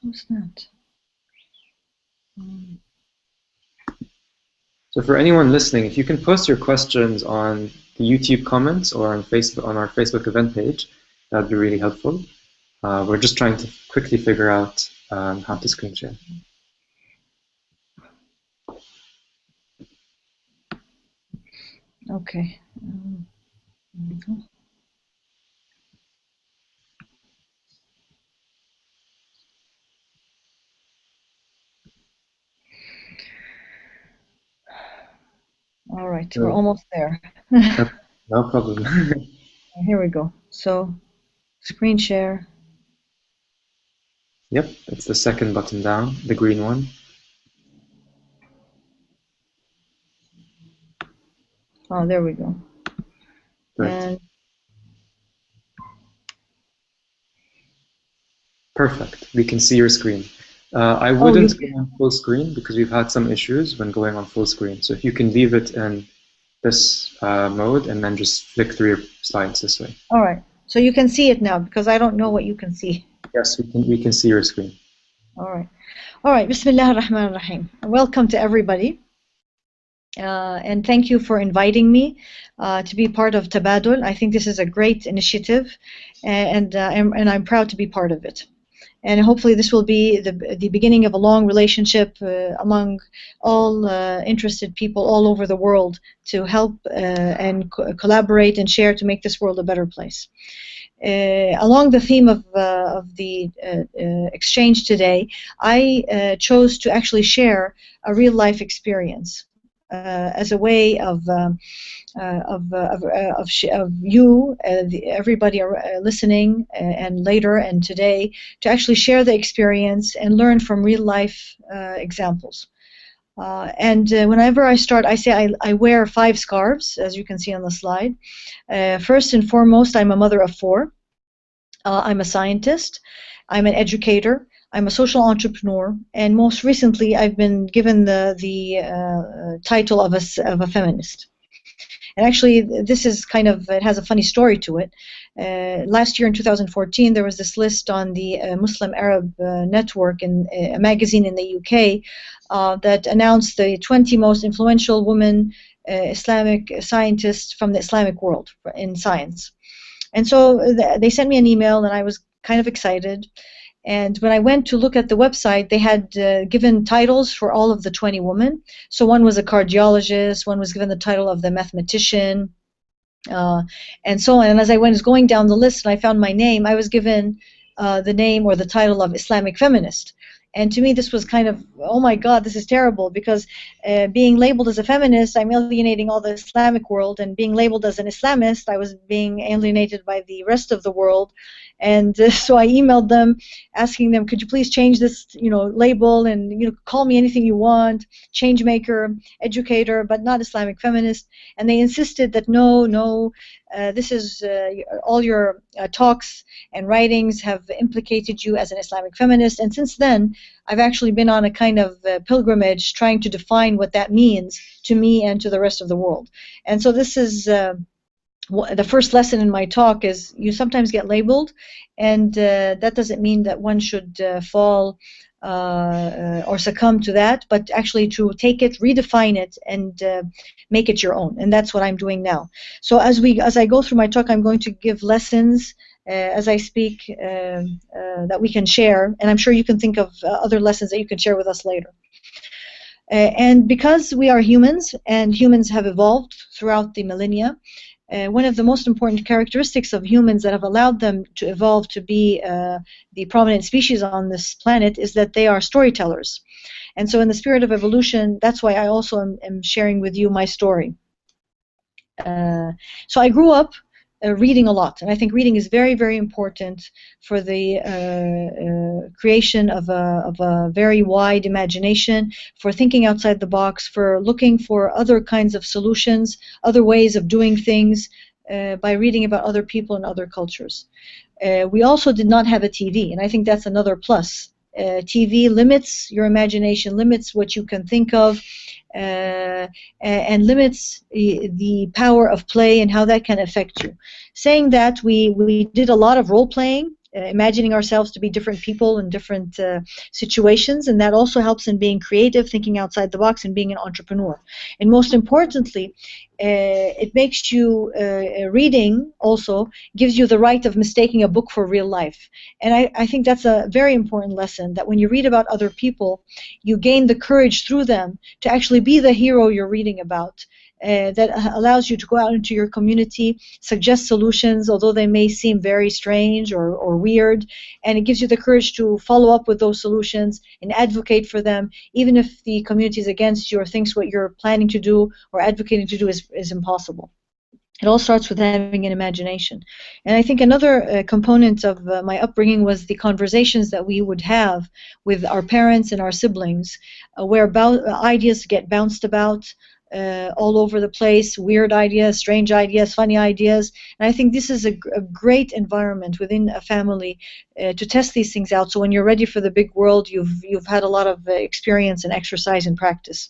How's that? So for anyone listening, if you can post your questions on the YouTube comments or on Facebook, on our Facebook event page, that'd be really helpful. We're just trying to quickly figure out how to screen share. Okay. All right, we're almost there. No problem. Here we go. So, screen share. Yep, it's the second button down, the green one. Oh, there we go. Right. And perfect. We can see your screen. I wouldn't go on full screen because we've had some issues when going on full screen. So if you can leave it in this mode and then just flick through your slides this way. All right. So you can see it now because I don't know what you can see. Yes, we can see your screen. All right. All right. Bismillah ar-Rahman ar-Rahim. Welcome to everybody. And thank you for inviting me to be part of Tabadol. I think this is a great initiative, and I'm proud to be part of it. And hopefully this will be the beginning of a long relationship among all interested people all over the world to help and collaborate and share to make this world a better place. Along the theme of the exchange today, I chose to actually share a real-life experience as a way of you, everybody listening, and later and today, to actually share the experience and learn from real-life examples. And whenever I start, I say I wear 5 scarves, as you can see on the slide. First and foremost, I'm a mother of 4. I'm a scientist. I'm an educator. I'm a social entrepreneur, and most recently, I've been given the title of a feminist. And actually, this is it has a funny story to it. Last year in 2014, there was this list on the Muslim Arab Network, in a magazine in the UK, that announced the 20 most influential women Islamic scientists from the Islamic world in science. And so they sent me an email, and I was kind of excited. And when I went to look at the website, they had given titles for all of the 20 women. So one was a cardiologist, one was given the title of the mathematician, and so on. And as I was going down the list and I found my name, I was given the name or the title of Islamic feminist. And to me, this was kind of, oh my God, this is terrible, because being labeled as a feminist, I'm alienating all the Islamic world, and being labeled as an Islamist, I was being alienated by the rest of the world. And so I emailed them, asking them, could you please change this, label, and call me anything you want, change maker, educator, but not Islamic feminist. And they insisted that no, this is all your talks and writings have implicated you as an Islamic feminist. And since then, I've actually been on a kind of pilgrimage trying to define what that means to me and to the rest of the world. And so this is the first lesson in my talk is you sometimes get labeled, and that doesn't mean that one should fall or succumb to that, but actually to take it, redefine it, and make it your own. And that's what I'm doing now. So as I go through my talk, I'm going to give lessons as I speak that we can share, and I'm sure you can think of other lessons that you can share with us later. And because we are humans, and humans have evolved throughout the millennia, one of the most important characteristics of humans that have allowed them to evolve to be the prominent species on this planet is that they are storytellers. And so in the spirit of evolution, that's why I also am sharing with you my story. So I grew up reading a lot, and I think reading is very, very important for the creation of a very wide imagination, for thinking outside the box, for looking for other kinds of solutions, other ways of doing things by reading about other people and other cultures. We also did not have a TV, and I think that's another plus. TV limits your imagination, limits what you can think of, and limits the power of play and how that can affect you. Saying that, we did a lot of role playing, imagining ourselves to be different people in different situations, and that also helps in being creative, thinking outside the box, and being an entrepreneur. And most importantly, it makes you, reading also gives you the right of mistaking a book for real life. And I think that's a very important lesson, that when you read about other people, you gain the courage through them to actually be the hero you're reading about. That allows you to go out into your community, suggest solutions, although they may seem very strange or weird, and it gives you the courage to follow up with those solutions and advocate for them, even if the community is against you or thinks what you're planning to do or advocating to do is impossible. It all starts with having an imagination. And I think another component of my upbringing was the conversations that we would have with our parents and our siblings, where ideas get bounced about all over the place, weird ideas, strange ideas, funny ideas. And I think this is a great environment within a family to test these things out. So when you're ready for the big world, you've had a lot of experience and exercise and practice.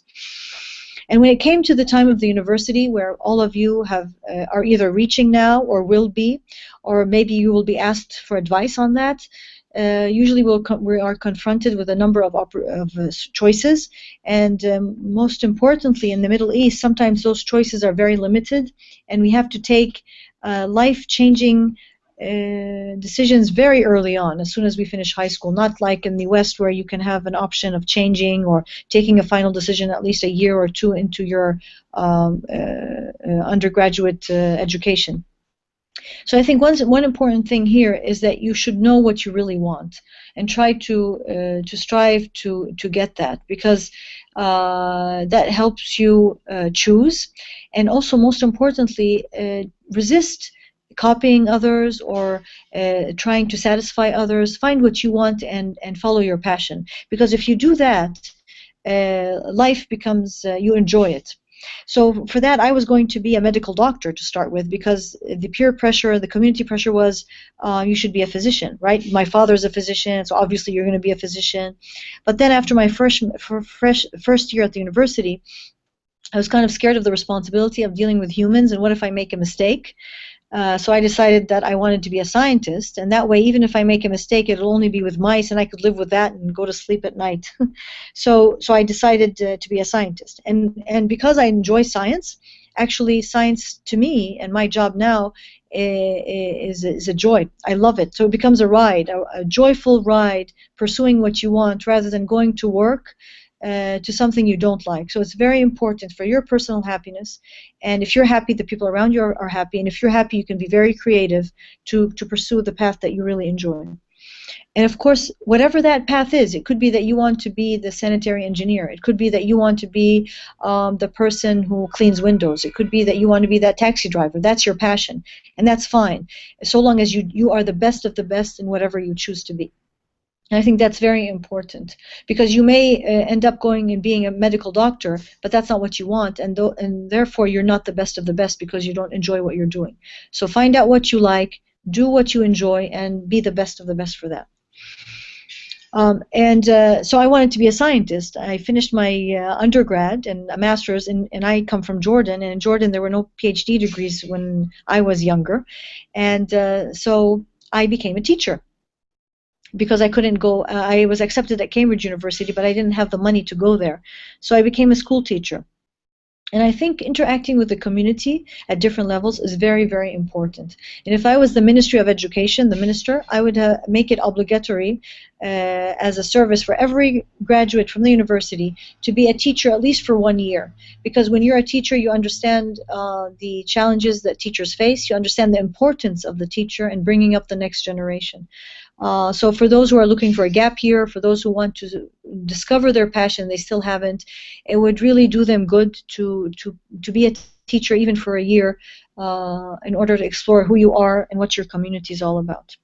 And when it came to the time of the university, where all of you are either reaching now or will be, or maybe you will be asked for advice on that, usually we are confronted with a number of choices, and most importantly in the Middle East, sometimes those choices are very limited, and we have to take life-changing decisions very early on, as soon as we finish high school, not like in the West where you can have an option of changing or taking a final decision at least a year or two into your undergraduate education. So I think one important thing here is that you should know what you really want and try to strive to get that, because that helps you choose, and also most importantly resist copying others or trying to satisfy others. Find what you want and follow your passion, because if you do that, life becomes you enjoy it. So for that, I was going to be a medical doctor to start with, because the peer pressure, the community pressure was, you should be a physician, right? My father's a physician, so obviously you're going to be a physician. But then after my first year at the university, I was kind of scared of the responsibility of dealing with humans, and what if I make a mistake? So I decided that I wanted to be a scientist, and that way, even if I make a mistake, it'll only be with mice, and I could live with that and go to sleep at night. So I decided to be a scientist, and because I enjoy science, actually, science to me and my job now is a joy. I love it. So it becomes a ride, a joyful ride, pursuing what you want rather than going to work to something you don't like. So it's very important for your personal happiness, and if you're happy, the people around you are happy, and if you're happy, you can be very creative to pursue the path that you really enjoy. And of course, whatever that path is, it could be that you want to be the sanitary engineer. It could be that you want to be the person who cleans windows. It could be that you want to be that taxi driver. That's your passion, and that's fine, so long as you are the best of the best in whatever you choose to be. And I think that's very important, because you may end up going and being a medical doctor, but that's not what you want, and therefore you're not the best of the best because you don't enjoy what you're doing. So find out what you like, do what you enjoy, and be the best of the best for that. So I wanted to be a scientist. I finished my undergrad and a master's, and I come from Jordan, and in Jordan there were no PhD degrees when I was younger, and so I became a teacher because I couldn't go. I was accepted at Cambridge University, but I didn't have the money to go there, so I became a school teacher. And I think interacting with the community at different levels is very, very important. And if I was the Ministry of Education, the minister, I would make it obligatory as a service for every graduate from the university to be a teacher at least for 1 year. Because when you're a teacher, you understand the challenges that teachers face. You understand the importance of the teacher and bringing up the next generation. So for those who are looking for a gap year, for those who want to discover their passion, they still haven't, it would really do them good to be a teacher even for a year in order to explore who you are and what your community is all about.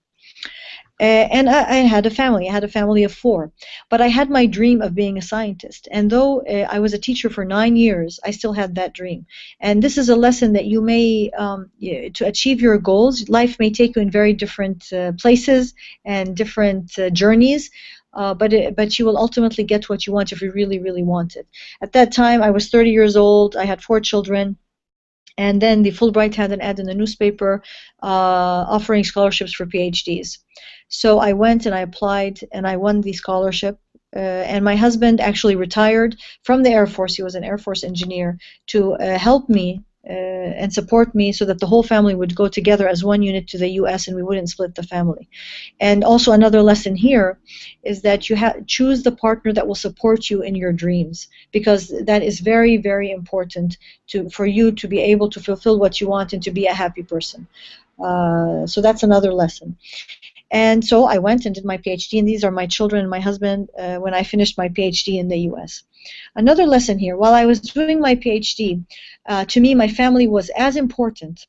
And I had a family. I had a family of 4. But I had my dream of being a scientist. And though I was a teacher for 9 years, I still had that dream. And this is a lesson that you may, to achieve your goals, life may take you in very different places and different journeys. But you will ultimately get what you want if you really, really want it. At that time, I was 30 years old. I had 4 children. And then the Fulbright had an ad in the newspaper offering scholarships for PhDs. So I went and I applied and I won the scholarship. And my husband actually retired from the Air Force. He was an Air Force engineer to help me and support me so that the whole family would go together as one unit to the U.S. and we wouldn't split the family. And also another lesson here is that you choose the partner that will support you in your dreams, because that is very, very important for you to be able to fulfill what you want and to be a happy person. So that's another lesson. And so I went and did my PhD, and these are my children and my husband when I finished my PhD in the U.S. Another lesson here, while I was doing my PhD, to me my family was as important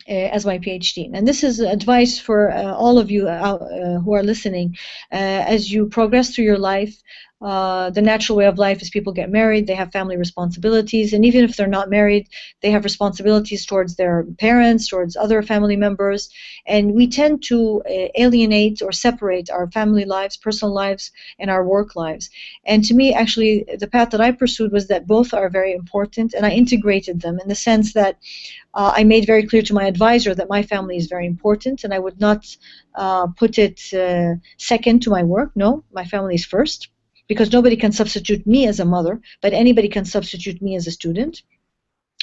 as my PhD. And this is advice for all of you who are listening. As you progress through your life, the natural way of life is people get married, they have family responsibilities, and even if they're not married, they have responsibilities towards their parents, towards other family members, and we tend to alienate or separate our family lives, personal lives, and our work lives. And to me, actually, the path that I pursued was that both are very important, and I integrated them in the sense that I made very clear to my advisor that my family is very important, and I would not put it second to my work. No, my family is first, because nobody can substitute me as a mother, but anybody can substitute me as a student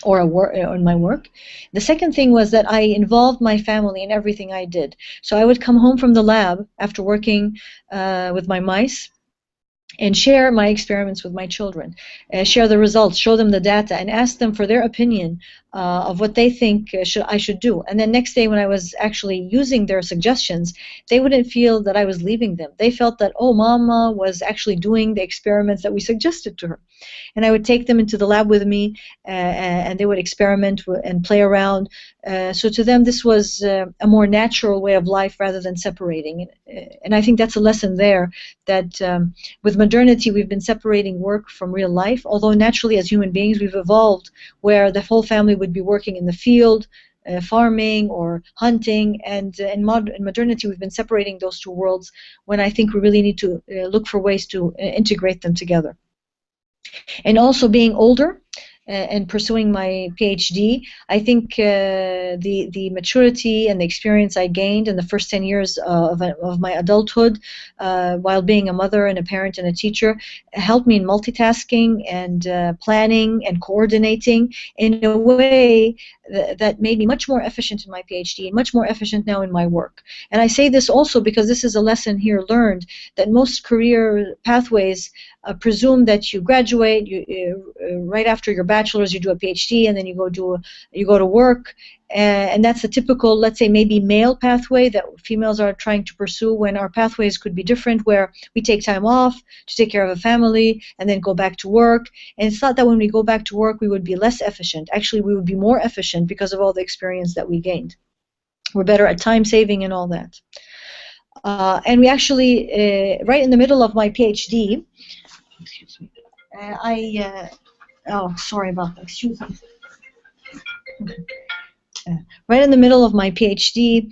or in my work. The second thing was that I involved my family in everything I did. So I would come home from the lab after working with my mice and share my experiments with my children, share the results, show them the data, and ask them for their opinion of what they think I should do. And then next day when I was actually using their suggestions, they wouldn't feel that I was leaving them. They felt that, oh, Mama was actually doing the experiments that we suggested to her. And I would take them into the lab with me, and they would experiment and play around. So to them, this was a more natural way of life rather than separating. And I think that's a lesson there, that with modernity, we've been separating work from real life, although naturally as human beings, we've evolved where the whole family would be working in the field, farming or hunting, and in modernity we've been separating those two worlds, when I think we really need to look for ways to integrate them together. And also being older and pursuing my PhD, I think the maturity and the experience I gained in the first 10 years of my adulthood while being a mother and a parent and a teacher helped me in multitasking and planning and coordinating in a way that made me much more efficient in my PhD and much more efficient now in my work. And I say this also because this is a lesson here learned, that most career pathways presume that you graduate, right after your bachelor's you do a PhD, and then you go to work, And that's a typical, let's say, maybe male pathway that females are trying to pursue, when our pathways could be different, where we take time off to take care of a family and then go back to work. And it's not that when we go back to work we would be less efficient. Actually, we would be more efficient because of all the experience that we gained. We're better at time saving and all that. And we actually, right in the middle of my PhD, excuse me, oh, sorry about that, excuse me. Right in the middle of my PhD,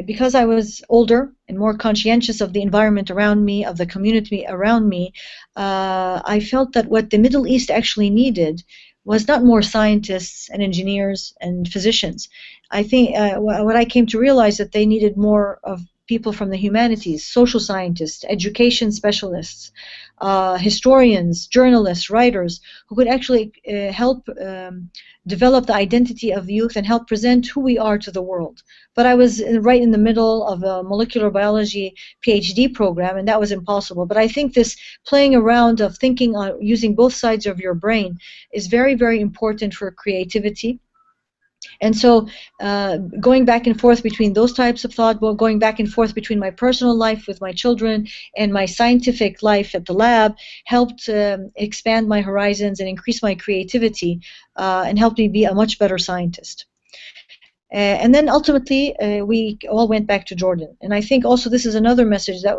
because I was older and more conscientious of the environment around me, of the community around me, I felt that what the Middle East actually needed was not more scientists and engineers and physicians. I think what I came to realize that they needed more of people from the humanities, social scientists, education specialists, historians, journalists, writers, who could actually help develop the identity of youth and help present who we are to the world. But I was right in the middle of a molecular biology PhD program, and that was impossible. But I think this playing around of thinking on using both sides of your brain is very, very important for creativity. And so going back and forth between those types of thought, going back and forth between my personal life with my children and my scientific life at the lab, helped expand my horizons and increase my creativity, and helped me be a much better scientist. And then ultimately, we all went back to Jordan. And I think also this is another message, that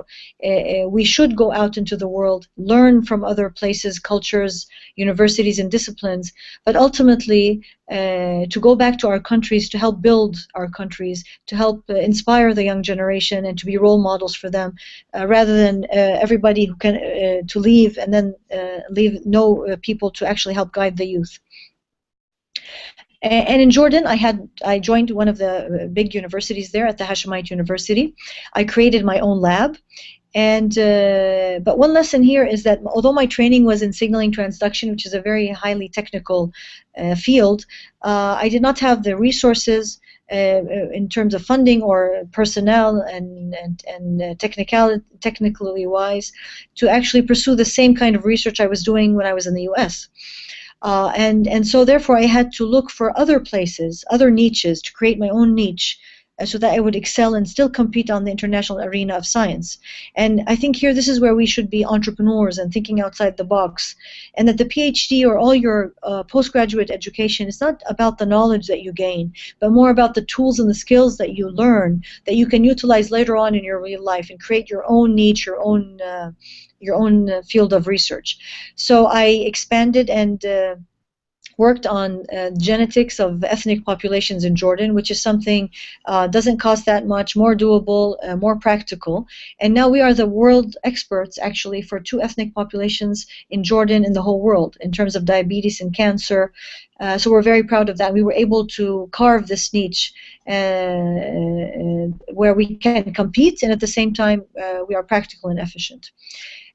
we should go out into the world, learn from other places, cultures, universities, and disciplines, but ultimately to go back to our countries, to help build our countries, to help inspire the young generation and to be role models for them, rather than everybody who can to leave and then leave no people to actually help guide the youth. And in Jordan, I joined one of the big universities there, at the Hashemite University. I created my own lab. And but one lesson here is that although my training was in signaling transduction, which is a very highly technical field, I did not have the resources in terms of funding or personnel and technically wise to actually pursue the same kind of research I was doing when I was in the U.S. And so therefore I had to look for other places, other niches, to create my own niche, so that I would excel and still compete on the international arena of science. And I think here this is where we should be entrepreneurs and thinking outside the box, and that the PhD or all your postgraduate education is not about the knowledge that you gain, but more about the tools and the skills that you learn that you can utilize later on in your real life and create your own niche, your own field of research. So I expanded and worked on genetics of ethnic populations in Jordan, which is something doesn't cost that much, more doable, more practical. And now we are the world experts actually for 2 ethnic populations in Jordan and the whole world in terms of diabetes and cancer. So we're very proud of that. We were able to carve this niche where we can compete, and at the same time we are practical and efficient.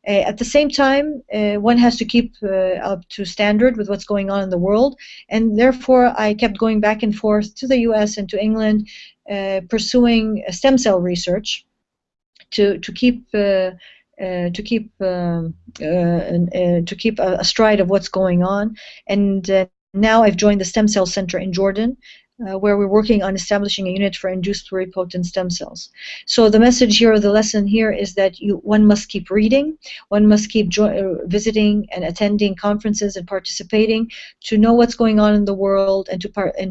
At the same time, one has to keep up to standard with what's going on in the world, and therefore I kept going back and forth to the U.S. and to England, pursuing stem cell research to keep astride of what's going on. And now I've joined the Stem Cell Center in Jordan, where we're working on establishing a unit for induced pluripotent stem cells. So the message here, or the lesson here, is that one must keep reading, one must keep visiting and attending conferences and participating to know what's going on in the world, and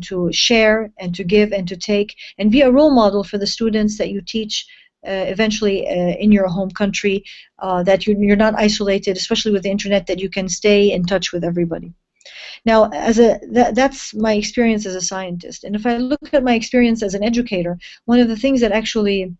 to share and to give and to take, and be a role model for the students that you teach eventually in your home country, that you're not isolated, especially with the internet, that you can stay in touch with everybody. Now, that's my experience as a scientist. And if I look at my experience as an educator, one of the things that actually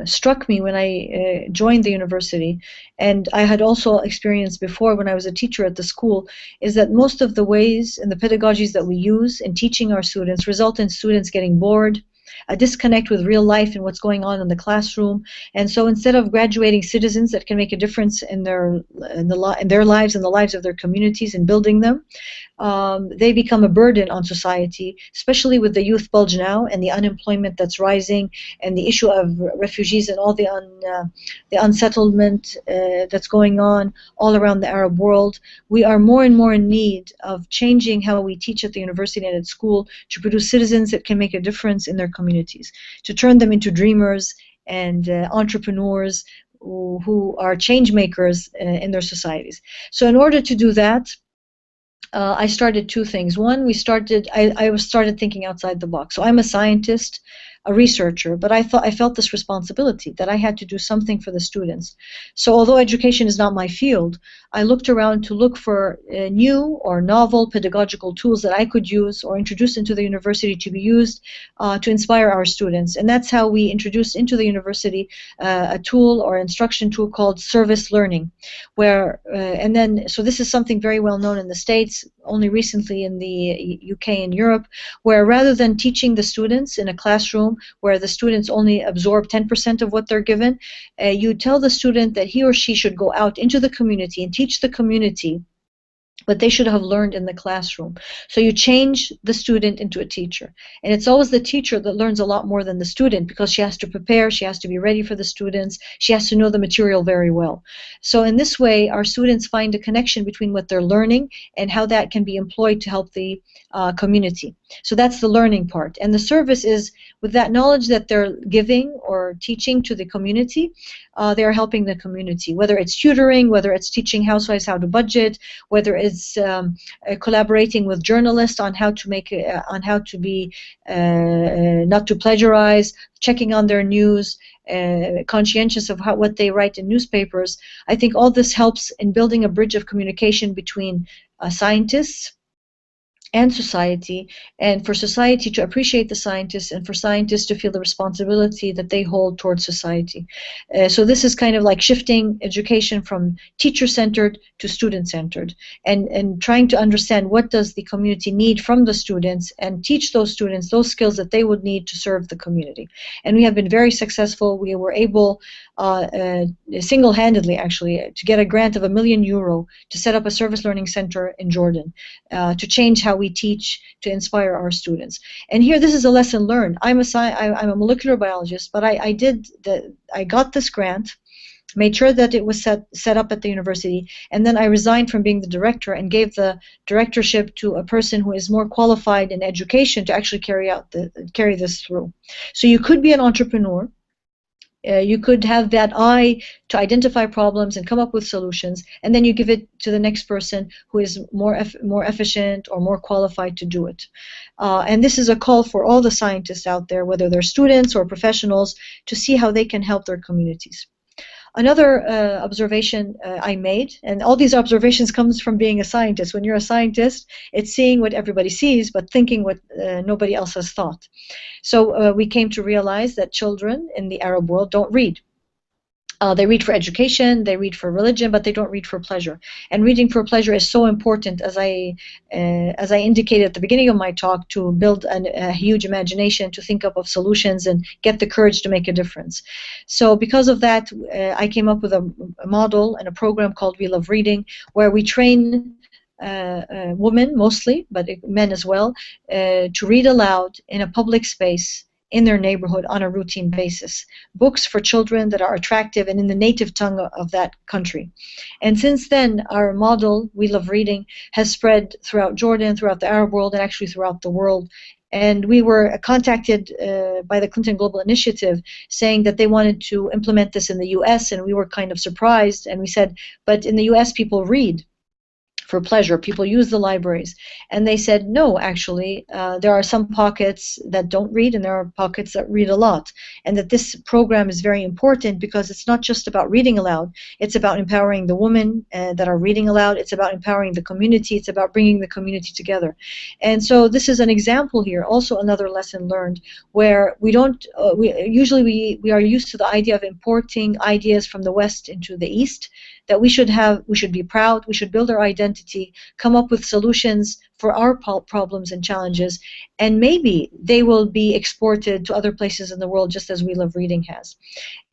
struck me when I joined the university, and I had also experienced before when I was a teacher at the school, is that most of the ways and the pedagogies that we use in teaching our students result in students getting bored, a disconnect with real life and what's going on in the classroom. And so instead of graduating citizens that can make a difference in their lives and the lives of their communities and building them, they become a burden on society, especially with the youth bulge now and the unemployment that's rising and the issue of refugees and all the unsettlement that's going on all around the Arab world. We are more and more in need of changing how we teach at the university and at school to produce citizens that can make a difference in their communities, to turn them into dreamers and entrepreneurs who are change makers in their societies. So in order to do that, I started two things. One, I started thinking outside the box. So I'm a scientist, a researcher, but I felt this responsibility that I had to do something for the students. So although education is not my field, I looked around to look for new or novel pedagogical tools that I could use or introduce into the university to be used to inspire our students. And that's how we introduced into the university a tool or instruction tool called service learning, where so this is something very well known in the States, only recently in the UK and Europe, where rather than teaching the students in a classroom where the students only absorb 10% of what they're given, you tell the student that he or she should go out into the community and teach the community what they should have learned in the classroom. So you change the student into a teacher. And it's always the teacher that learns a lot more than the student, because she has to prepare, she has to be ready for the students, she has to know the material very well. So in this way, our students find a connection between what they're learning and how that can be employed to help the community. So that's the learning part. And the service is with that knowledge that they're giving or teaching to the community, they're helping the community, whether it's tutoring, whether it's teaching housewives how to budget, whether it's collaborating with journalists on how to make not to plagiarize, checking on their news, conscientious of what they write in newspapers. I think all this helps in building a bridge of communication between scientists and society, and for society to appreciate the scientists, and for scientists to feel the responsibility that they hold towards society. So this is kind of like shifting education from teacher-centered to student-centered, and trying to understand what does the community need from the students, and teach those students those skills that they would need to serve the community. And we have been very successful. We were able single-handedly, actually, to get a grant of €1 million to set up a service learning center in Jordan, to change how we teach, to inspire our students. And here, this is a lesson learned. I'm a molecular biologist, but I got this grant, made sure that it was set up at the university, and then I resigned from being the director and gave the directorship to a person who is more qualified in education to actually carry this through. So you could be an entrepreneur. You could have that eye to identify problems and come up with solutions, and then you give it to the next person who is more efficient or more qualified to do it. And this is a call for all the scientists out there, whether they're students or professionals, to see how they can help their communities. Another observation I made, and all these observations comes from being a scientist. When you're a scientist, it's seeing what everybody sees, but thinking what nobody else has thought. So we came to realize that children in the Arab world don't read. They read for education, they read for religion, but they don't read for pleasure. And reading for pleasure is so important, as I indicated at the beginning of my talk, to build a huge imagination, to think up of solutions and get the courage to make a difference. So because of that, I came up with a model and a program called We Love Reading, where we train women mostly, but men as well, to read aloud in a public space in their neighborhood on a routine basis. Books for children that are attractive and in the native tongue of that country. And since then, our model, We Love Reading, has spread throughout Jordan, throughout the Arab world, and actually throughout the world. And we were contacted by the Clinton Global Initiative saying that they wanted to implement this in the US, and we were kind of surprised. And we said, but in the US people read for pleasure. People use the libraries. And they said, no, actually, there are some pockets that don't read, and there are pockets that read a lot. And that this program is very important because it's not just about reading aloud. It's about empowering the women that are reading aloud. It's about empowering the community. It's about bringing the community together. And so this is an example here, also another lesson learned, where we don't, usually we are used to the idea of importing ideas from the West into the East, that we should be proud, we should build our identity university, come up with solutions for our problems and challenges, and maybe they will be exported to other places in the world, just as We Love Reading has.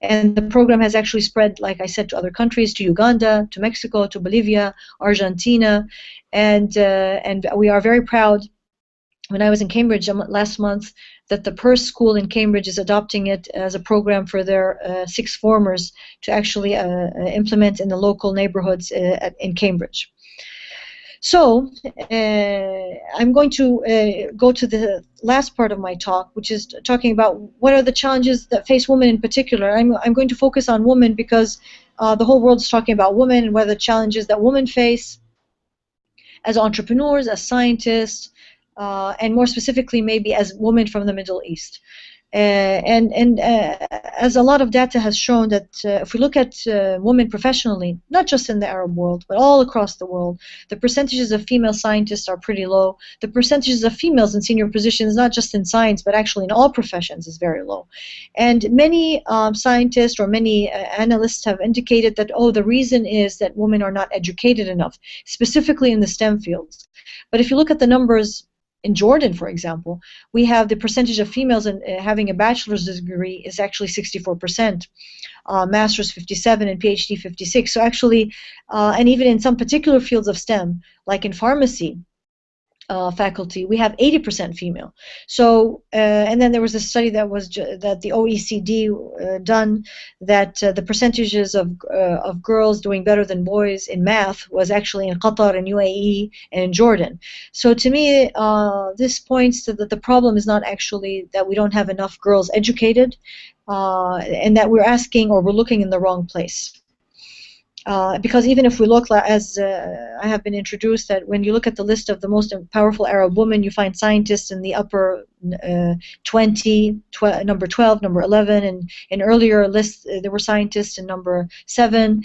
And the program has actually spread, like I said, to other countries, to Uganda, to Mexico, to Bolivia, Argentina, and we are very proud. When I was in Cambridge last month, that the Peirce School in Cambridge is adopting it as a program for their sixth formers to actually implement in the local neighborhoods in Cambridge. So I'm going to go to the last part of my talk, which is talking about what are the challenges that face women in particular. I'm going to focus on women because the whole world is talking about women and what are the challenges that women face as entrepreneurs, as scientists, and more specifically maybe as women from the Middle East. As a lot of data has shown that if we look at women professionally, not just in the Arab world, but all across the world, the percentages of female scientists are pretty low. The percentages of females in senior positions, not just in science, but actually in all professions, is very low. And many scientists or many analysts have indicated that, oh, the reason is that women are not educated enough, specifically in the STEM fields. But if you look at the numbers, in Jordan, for example, we have the percentage of females having a bachelor's degree is actually 64%, master's 57%, and PhD 56%. So actually, and even in some particular fields of STEM, like in pharmacy faculty, we have 80% female. So, and then there was a study that was that the OECD done that the percentages of girls doing better than boys in math was actually in Qatar and UAE and in Jordan. So to me, this points to that the problem is not actually that we don't have enough girls educated, and that we're asking or we're looking in the wrong place. Because even if we look, as I have been introduced, that when you look at the list of the most powerful Arab women, you find scientists in the upper 20, number 12, number 11, and in earlier lists there were scientists in number 7.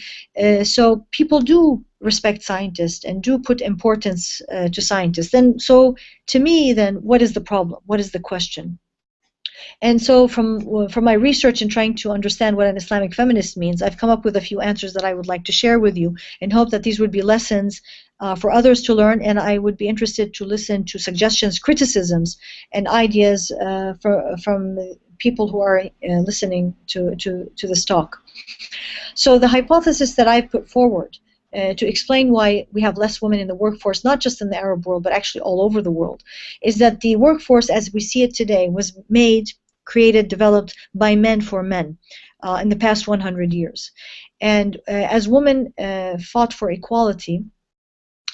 So people do respect scientists and do put importance to scientists. Then, so to me, then what is the problem? What is the question? And so from my research and trying to understand what an Islamic feminist means, I've come up with a few answers that I would like to share with you and hope that these would be lessons for others to learn, and I would be interested to listen to suggestions, criticisms, and ideas from people who are listening to this talk. So the hypothesis that I put forward to explain why we have less women in the workforce, not just in the Arab world, but actually all over the world, is that the workforce as we see it today was made, created, developed by men for men in the past 100 years. And as women fought for equality,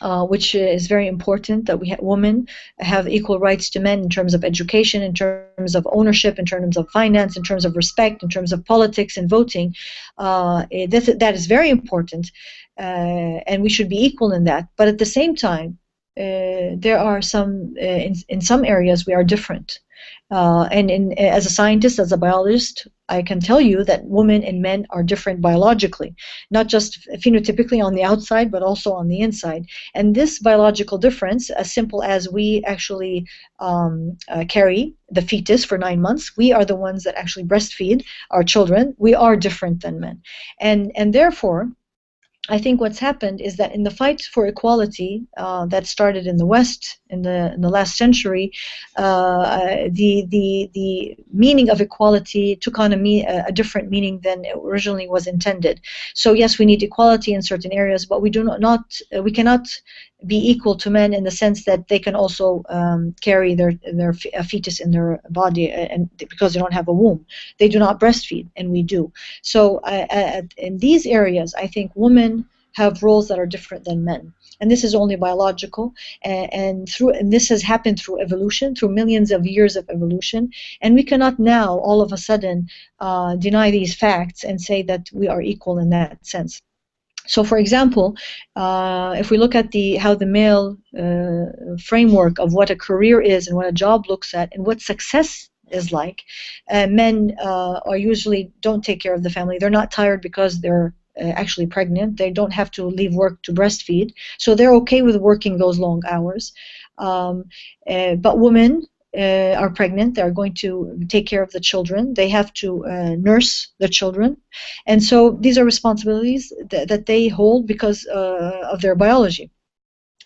which is very important, that women have equal rights to men in terms of education, in terms of ownership, in terms of finance, in terms of respect, in terms of politics and voting. That is very important, and we should be equal in that. But at the same time, there are some, in some areas we are different. And as a scientist, as a biologist, I can tell you that women and men are different biologically, not just phenotypically on the outside, but also on the inside. And this biological difference, as simple as we actually carry the fetus for 9 months, we are the ones that actually breastfeed our children, we are different than men. And therefore, I think what's happened is that in the fight for equality that started in the West in the last century, the meaning of equality took on a different meaning than it originally was intended. So yes, we need equality in certain areas, but we cannot be equal to men in the sense that they can also carry their fetus in their body, and because they don't have a womb, they do not breastfeed, and we do. So in these areas, I think women have roles that are different than men, and this is only biological, and this has happened through evolution, through millions of years of evolution, and we cannot now all of a sudden deny these facts and say that we are equal in that sense. So, for example, if we look at how the male framework of what a career is and what a job looks at and what success is like, men are usually don't take care of the family. They're not tired because they're actually pregnant. They don't have to leave work to breastfeed, so they're okay with working those long hours. But women are pregnant, they are going to take care of the children, they have to nurse the children, and so these are responsibilities that they hold because of their biology.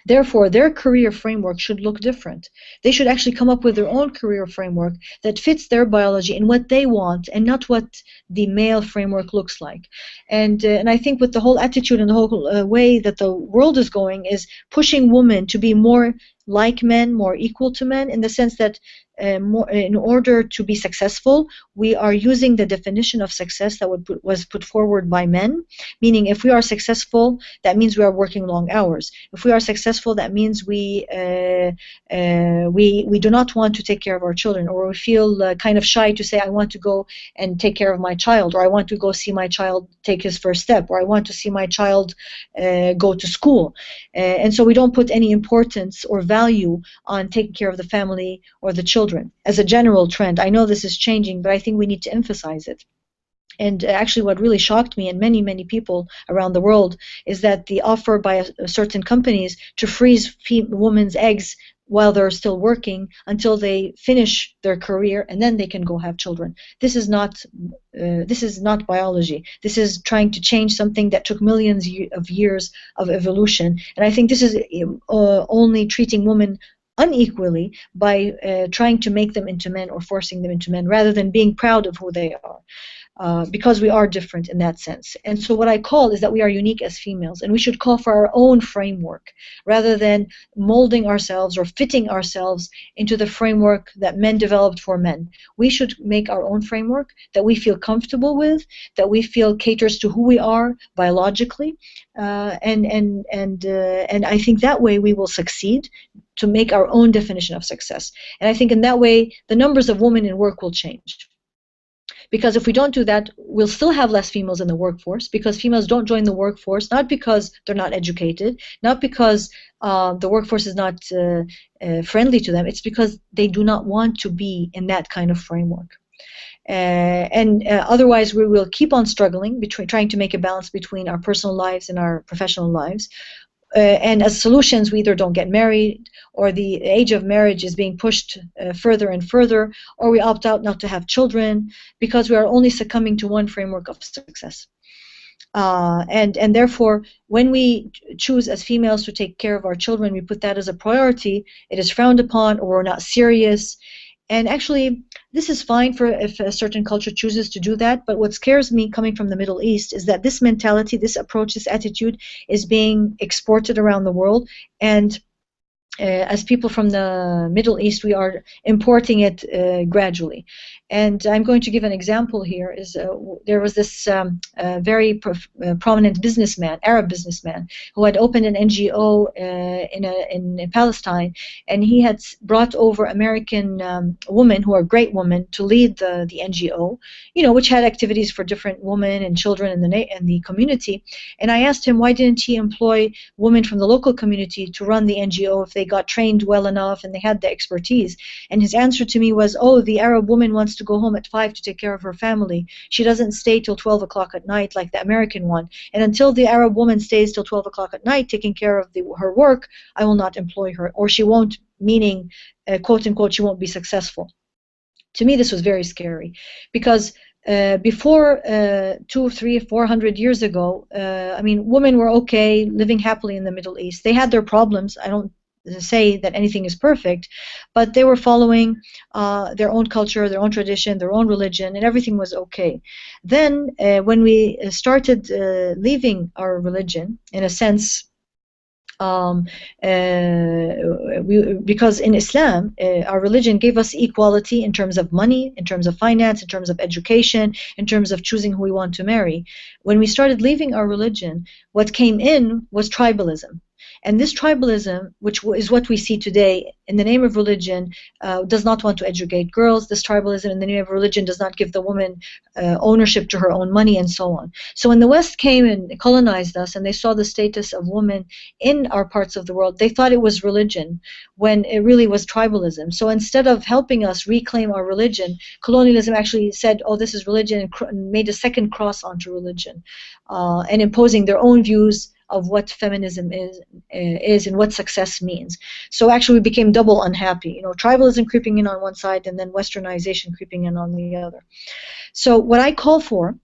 Therefore, their career framework should look different. They should actually come up with their own career framework that fits their biology and what they want, and not what the male framework looks like. And I think with the whole attitude and the whole way that the world is going is pushing women to be more like men, more equal to men, in the sense that in order to be successful, we are using the definition of success that was put forward by men, meaning if we are successful, that means we are working long hours. If we are successful, that means we do not want to take care of our children, or we feel kind of shy to say, I want to go and take care of my child, or I want to go see my child take his first step, or I want to see my child go to school. And so we don't put any importance or value on taking care of the family or the children as a general trend. I know this is changing, but I think we need to emphasize it. And actually what really shocked me and many, many people around the world is that the offer by certain companies to freeze women's eggs while they're still working until they finish their career, and then they can go have children. This is not biology. This is trying to change something that took millions of years of evolution. And I think this is only treating women unequally by trying to make them into men or forcing them into men, rather than being proud of who they are. Because we are different in that sense. And so what I call is that we are unique as females, and we should call for our own framework rather than molding ourselves or fitting ourselves into the framework that men developed for men. We should make our own framework that we feel comfortable with, that we feel caters to who we are biologically, and I think that way we will succeed to make our own definition of success. And I think in that way the numbers of women in work will change. Because if we don't do that, we'll still have less females in the workforce, because females don't join the workforce, not because they're not educated, not because the workforce is not friendly to them. It's because they do not want to be in that kind of framework. Otherwise, we will keep on struggling, trying to make a balance between our personal lives and our professional lives. And as solutions, we either don't get married, or the age of marriage is being pushed further and further, or we opt out not to have children because we are only succumbing to one framework of success. And therefore, when we choose as females to take care of our children, we put that as a priority, it is frowned upon, or we're not serious. And actually, this is fine for if a certain culture chooses to do that, but what scares me coming from the Middle East is that this mentality, this approach, this attitude is being exported around the world, and as people from the Middle East, we are importing it gradually. And I'm going to give an example here. There was this very prominent businessman, Arab businessman, who had opened an NGO in Palestine, and he had brought over American women who are great women to lead the NGO, which had activities for different women and children in the community. And I asked him, why didn't he employ women from the local community to run the NGO if they got trained well enough and they had the expertise? And his answer to me was, oh, the Arab woman wants to go home at 5 to take care of her family. She doesn't stay till 12 o'clock at night like the American one. And until the Arab woman stays till 12 o'clock at night taking care of her work, I will not employ her, or she won't, meaning, quote unquote, she won't be successful. To me, this was very scary, because before 200, 300, 400 years ago, women were okay, living happily in the Middle East. They had their problems. I don't say that anything is perfect, but they were following their own culture, their own tradition, their own religion, and everything was okay. Then when we started leaving our religion, in a sense, because in Islam, our religion gave us equality in terms of money, in terms of finance, in terms of education, in terms of choosing who we want to marry. When we started leaving our religion, what came in was tribalism. And this tribalism, which is what we see today, in the name of religion, does not want to educate girls. This tribalism in the name of religion does not give the woman ownership to her own money, and so on. So when the West came and colonized us, and they saw the status of women in our parts of the world, they thought it was religion, when it really was tribalism. So instead of helping us reclaim our religion, colonialism actually said, oh, this is religion, and made a second cross onto religion, and imposing their own views of what feminism is and what success means. So actually we became double unhappy. Tribalism creeping in on one side, and then westernization creeping in on the other. So what I call for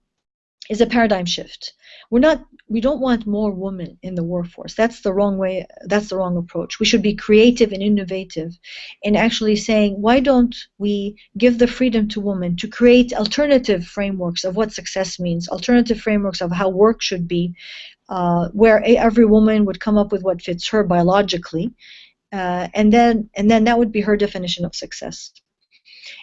is a paradigm shift. We're not we don't want more women in the workforce. That's the wrong way. That's the wrong approach. We should be creative and innovative in actually saying, why don't we give the freedom to women to create alternative frameworks of what success means, alternative frameworks of how work should be, where every woman would come up with what fits her biologically, and then that would be her definition of success.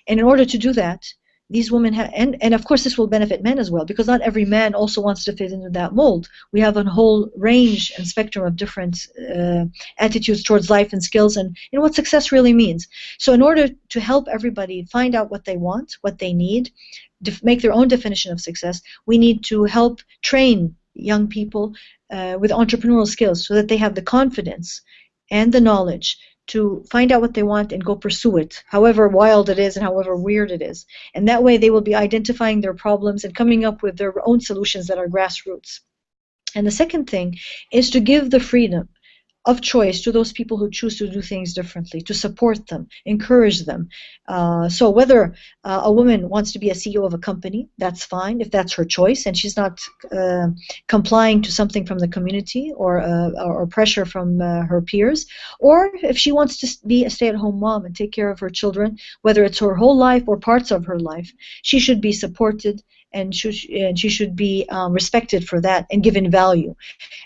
And in order to do that, these women and of course this will benefit men as well, because not every man also wants to fit into that mold. We have a whole range and spectrum of different attitudes towards life and skills and what success really means. So in order to help everybody find out what they want, what they need, make their own definition of success, we need to help train young people with entrepreneurial skills so that they have the confidence and the knowledge to find out what they want and go pursue it, however wild it is and however weird it is. And that way they will be identifying their problems and coming up with their own solutions that are grassroots. And the second thing is to give the freedom of choice to those people who choose to do things differently, to support them, encourage them. So whether a woman wants to be a CEO of a company, that's fine if that's her choice and she's not complying to something from the community or pressure from her peers, or if she wants to be a stay-at-home mom and take care of her children, whether it's her whole life or parts of her life, she should be supported and she should be respected for that and given value.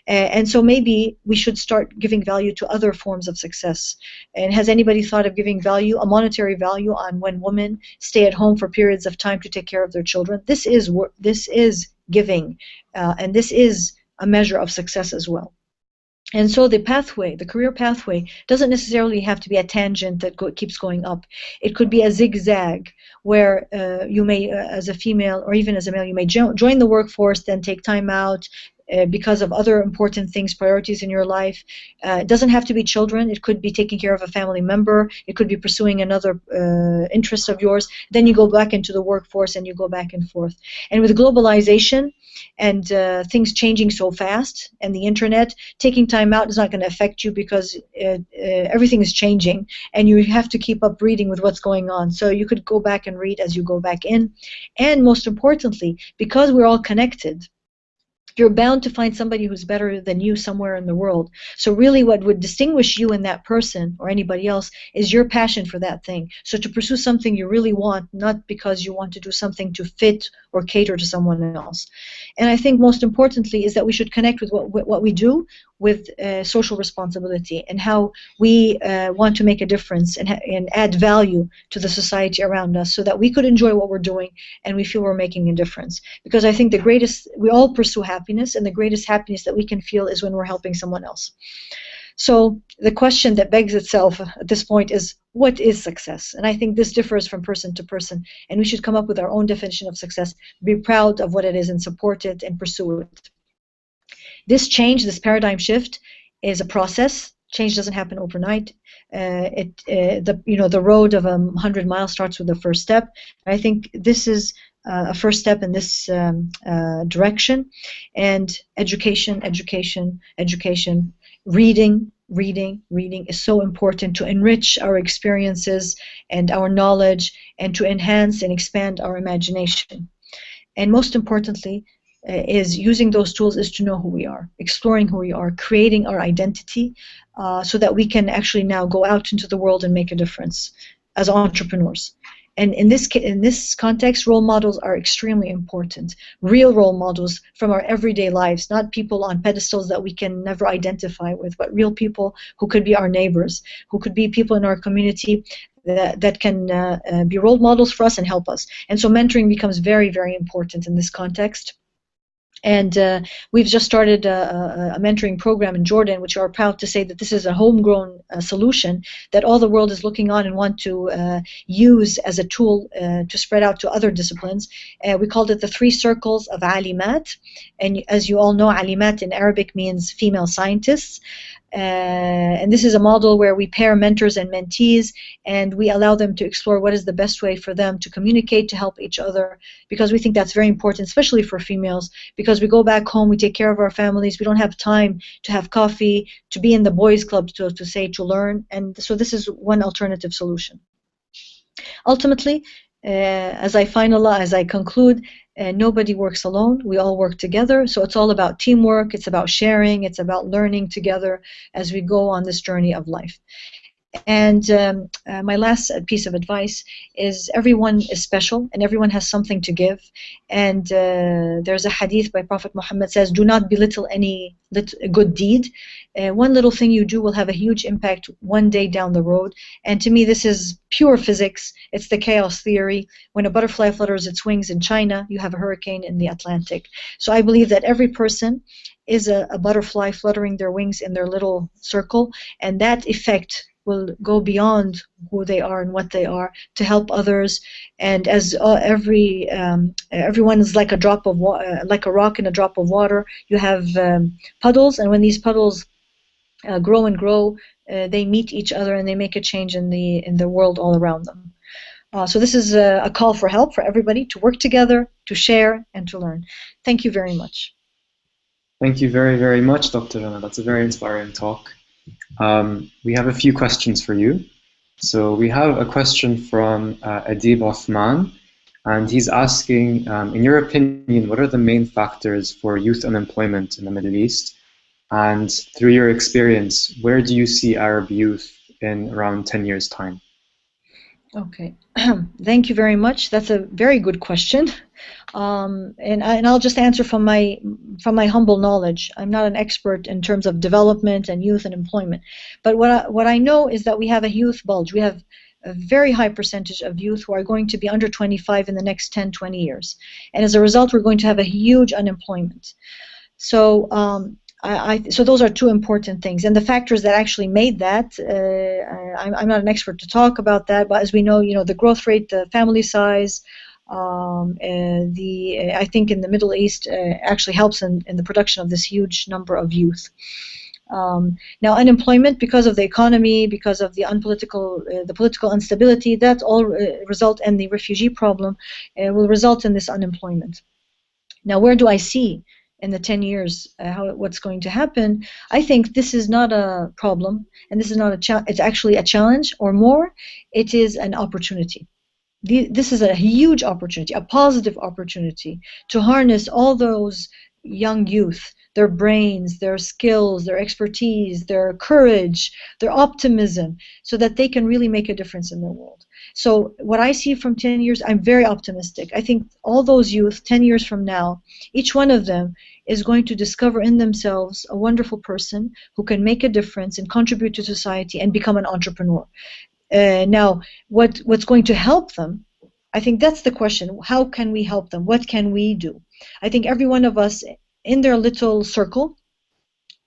And so maybe we should start giving value to other forms of success. And has anybody thought of giving value, a monetary value, on when women stay at home for periods of time to take care of their children? This is giving, and this is a measure of success as well. And so the pathway, the career pathway, doesn't necessarily have to be a tangent that keeps going up. It could be a zigzag where you may, as a female or even as a male, you may join the workforce, then take time out because of other important things, priorities in your life. It doesn't have to be children. It could be taking care of a family member. It could be pursuing another interest of yours. Then you go back into the workforce and you go back and forth. And with globalization and things changing so fast and the internet, taking time out is not going to affect you because everything is changing and you have to keep up reading with what's going on. So you could go back and read as you go back in. And most importantly, because we're all connected, you're bound to find somebody who's better than you somewhere in the world. So really what would distinguish you and that person or anybody else is your passion for that thing. So to pursue something you really want, not because you want to do something to fit or cater to someone else. And I think most importantly is that we should connect with what we do with social responsibility and how we want to make a difference and add value to the society around us so that we could enjoy what we're doing and we feel we're making a difference. Because I think we all pursue happiness, and the greatest happiness that we can feel is when we're helping someone else. So the question that begs itself at this point is, what is success? And I think this differs from person to person, and we should come up with our own definition of success, be proud of what it is and support it and pursue it. This change, this paradigm shift, is a process. Change doesn't happen overnight. The road of 100 miles starts with the first step. I think this is a first step in this direction. And education, reading is so important to enrich our experiences and our knowledge and to enhance and expand our imagination. And most importantly, is using those tools is to know who we are, exploring who we are, creating our identity so that we can actually now go out into the world and make a difference as entrepreneurs. And in this context, role models are extremely important. Real role models from our everyday lives, not people on pedestals that we can never identify with, but real people who could be our neighbors, who could be people in our community that can be role models for us and help us. And so mentoring becomes very, very important in this context. And we've just started a mentoring program in Jordan, which we are proud to say that this is a homegrown solution that all the world is looking on and want to use as a tool to spread out to other disciplines. We called it the 3 circles of alimat. And as you all know, alimat in Arabic means female scientists. And this is a model where we pair mentors and mentees, and we allow them to explore what is the best way for them to communicate, to help each other, because we think that's very important, especially for females, because we go back home, we take care of our families, we don't have time to have coffee, to be in the boys' club, to learn, and so this is one alternative solution. Ultimately, As I conclude, nobody works alone. We all work together. So it's all about teamwork. It's about sharing. It's about learning together as we go on this journey of life. And my last piece of advice is everyone is special and everyone has something to give. And there's a hadith by Prophet Muhammad says, do not belittle any good deed. One little thing you do will have a huge impact one day down the road. And to me, this is pure physics. It's the chaos theory. When a butterfly flutters its wings in China, you have a hurricane in the Atlantic. So I believe that every person is a butterfly fluttering their wings in their little circle, and that effect will go beyond who they are and what they are to help others. And as everyone is like a drop of like a rock in a drop of water, you have puddles, and when these puddles grow and grow, they meet each other and they make a change in the world all around them. So this is a call for help for everybody to work together, to share, and to learn. Thank you very much. Thank you very, very much, Dr. Rana. That's a very inspiring talk. We have a few questions for you. So we have a question from Adib Othman, and he's asking, in your opinion, what are the main factors for youth unemployment in the Middle East? And through your experience, where do you see Arab youth in around 10 years' time? Okay, thank you very much. That's a very good question, and I'll just answer from my humble knowledge. I'm not an expert in terms of development and youth and employment, but what I know is that we have a youth bulge. We have a very high percentage of youth who are going to be under 25 in the next 10, 20 years, and as a result, we're going to have a huge unemployment. So. So those are two important things, and the factors that actually made that, I'm not an expert to talk about that, but as we know, the growth rate, the family size, I think in the Middle East actually helps in the production of this huge number of youth. Now, unemployment, because of the economy, because of the political instability, that all result in the refugee problem, will result in this unemployment. Now, where do I see in the 10 years what's going to happen? I think this is not a problem, and this is not a challenge. It's actually a challenge, or more, it is an opportunity. This is a huge opportunity, a positive opportunity to harness all those young youth, their brains, their skills, their expertise, their courage, their optimism, so that they can really make a difference in the world. So what I see from 10 years, I'm very optimistic. I think all those youth, 10 years from now, each one of them is going to discover in themselves a wonderful person who can make a difference and contribute to society and become an entrepreneur. Now, what's going to help them? I think that's the question. How can we help them? What can we do? I think every one of us in their little circle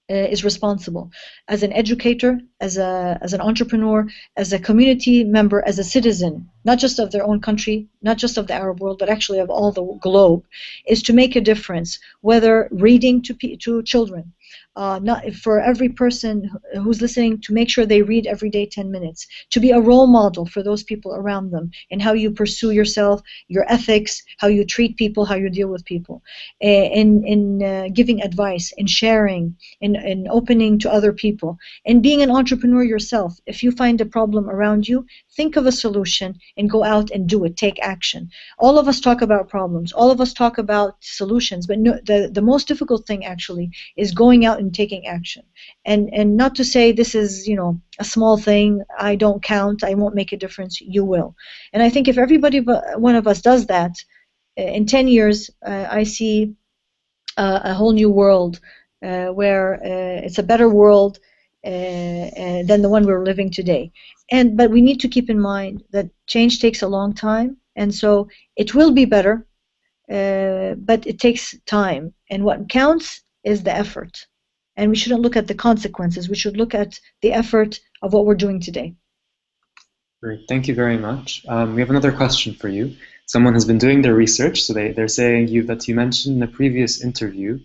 is responsible, as an educator, as an entrepreneur, as a community member, as a citizen, not just of their own country, not just of the Arab world, but actually of all the globe, is to make a difference, whether reading to children, not for every person who's listening, to make sure they read every day 10 minutes, to be a role model for those people around them in how you pursue yourself, your ethics, how you treat people, how you deal with people, in giving advice, in sharing, in opening to other people, and being an entrepreneur yourself. If you find a problem around you, think of a solution and go out and do it. Take action. All of us talk about problems. All of us talk about solutions, but no, the most difficult thing actually is going out and taking action. And not to say this is, a small thing, I don't count, I won't make a difference. You will. And I think if everybody one of us does that, in 10 years, I see a whole new world where it's a better world than the one we're living today. But we need to keep in mind that change takes a long time, and so it will be better, but it takes time. And what counts is the effort. And we shouldn't look at the consequences. We should look at the effort of what we're doing today. Great, thank you very much. We have another question for you. Someone has been doing their research, so they're saying that you mentioned in a previous interview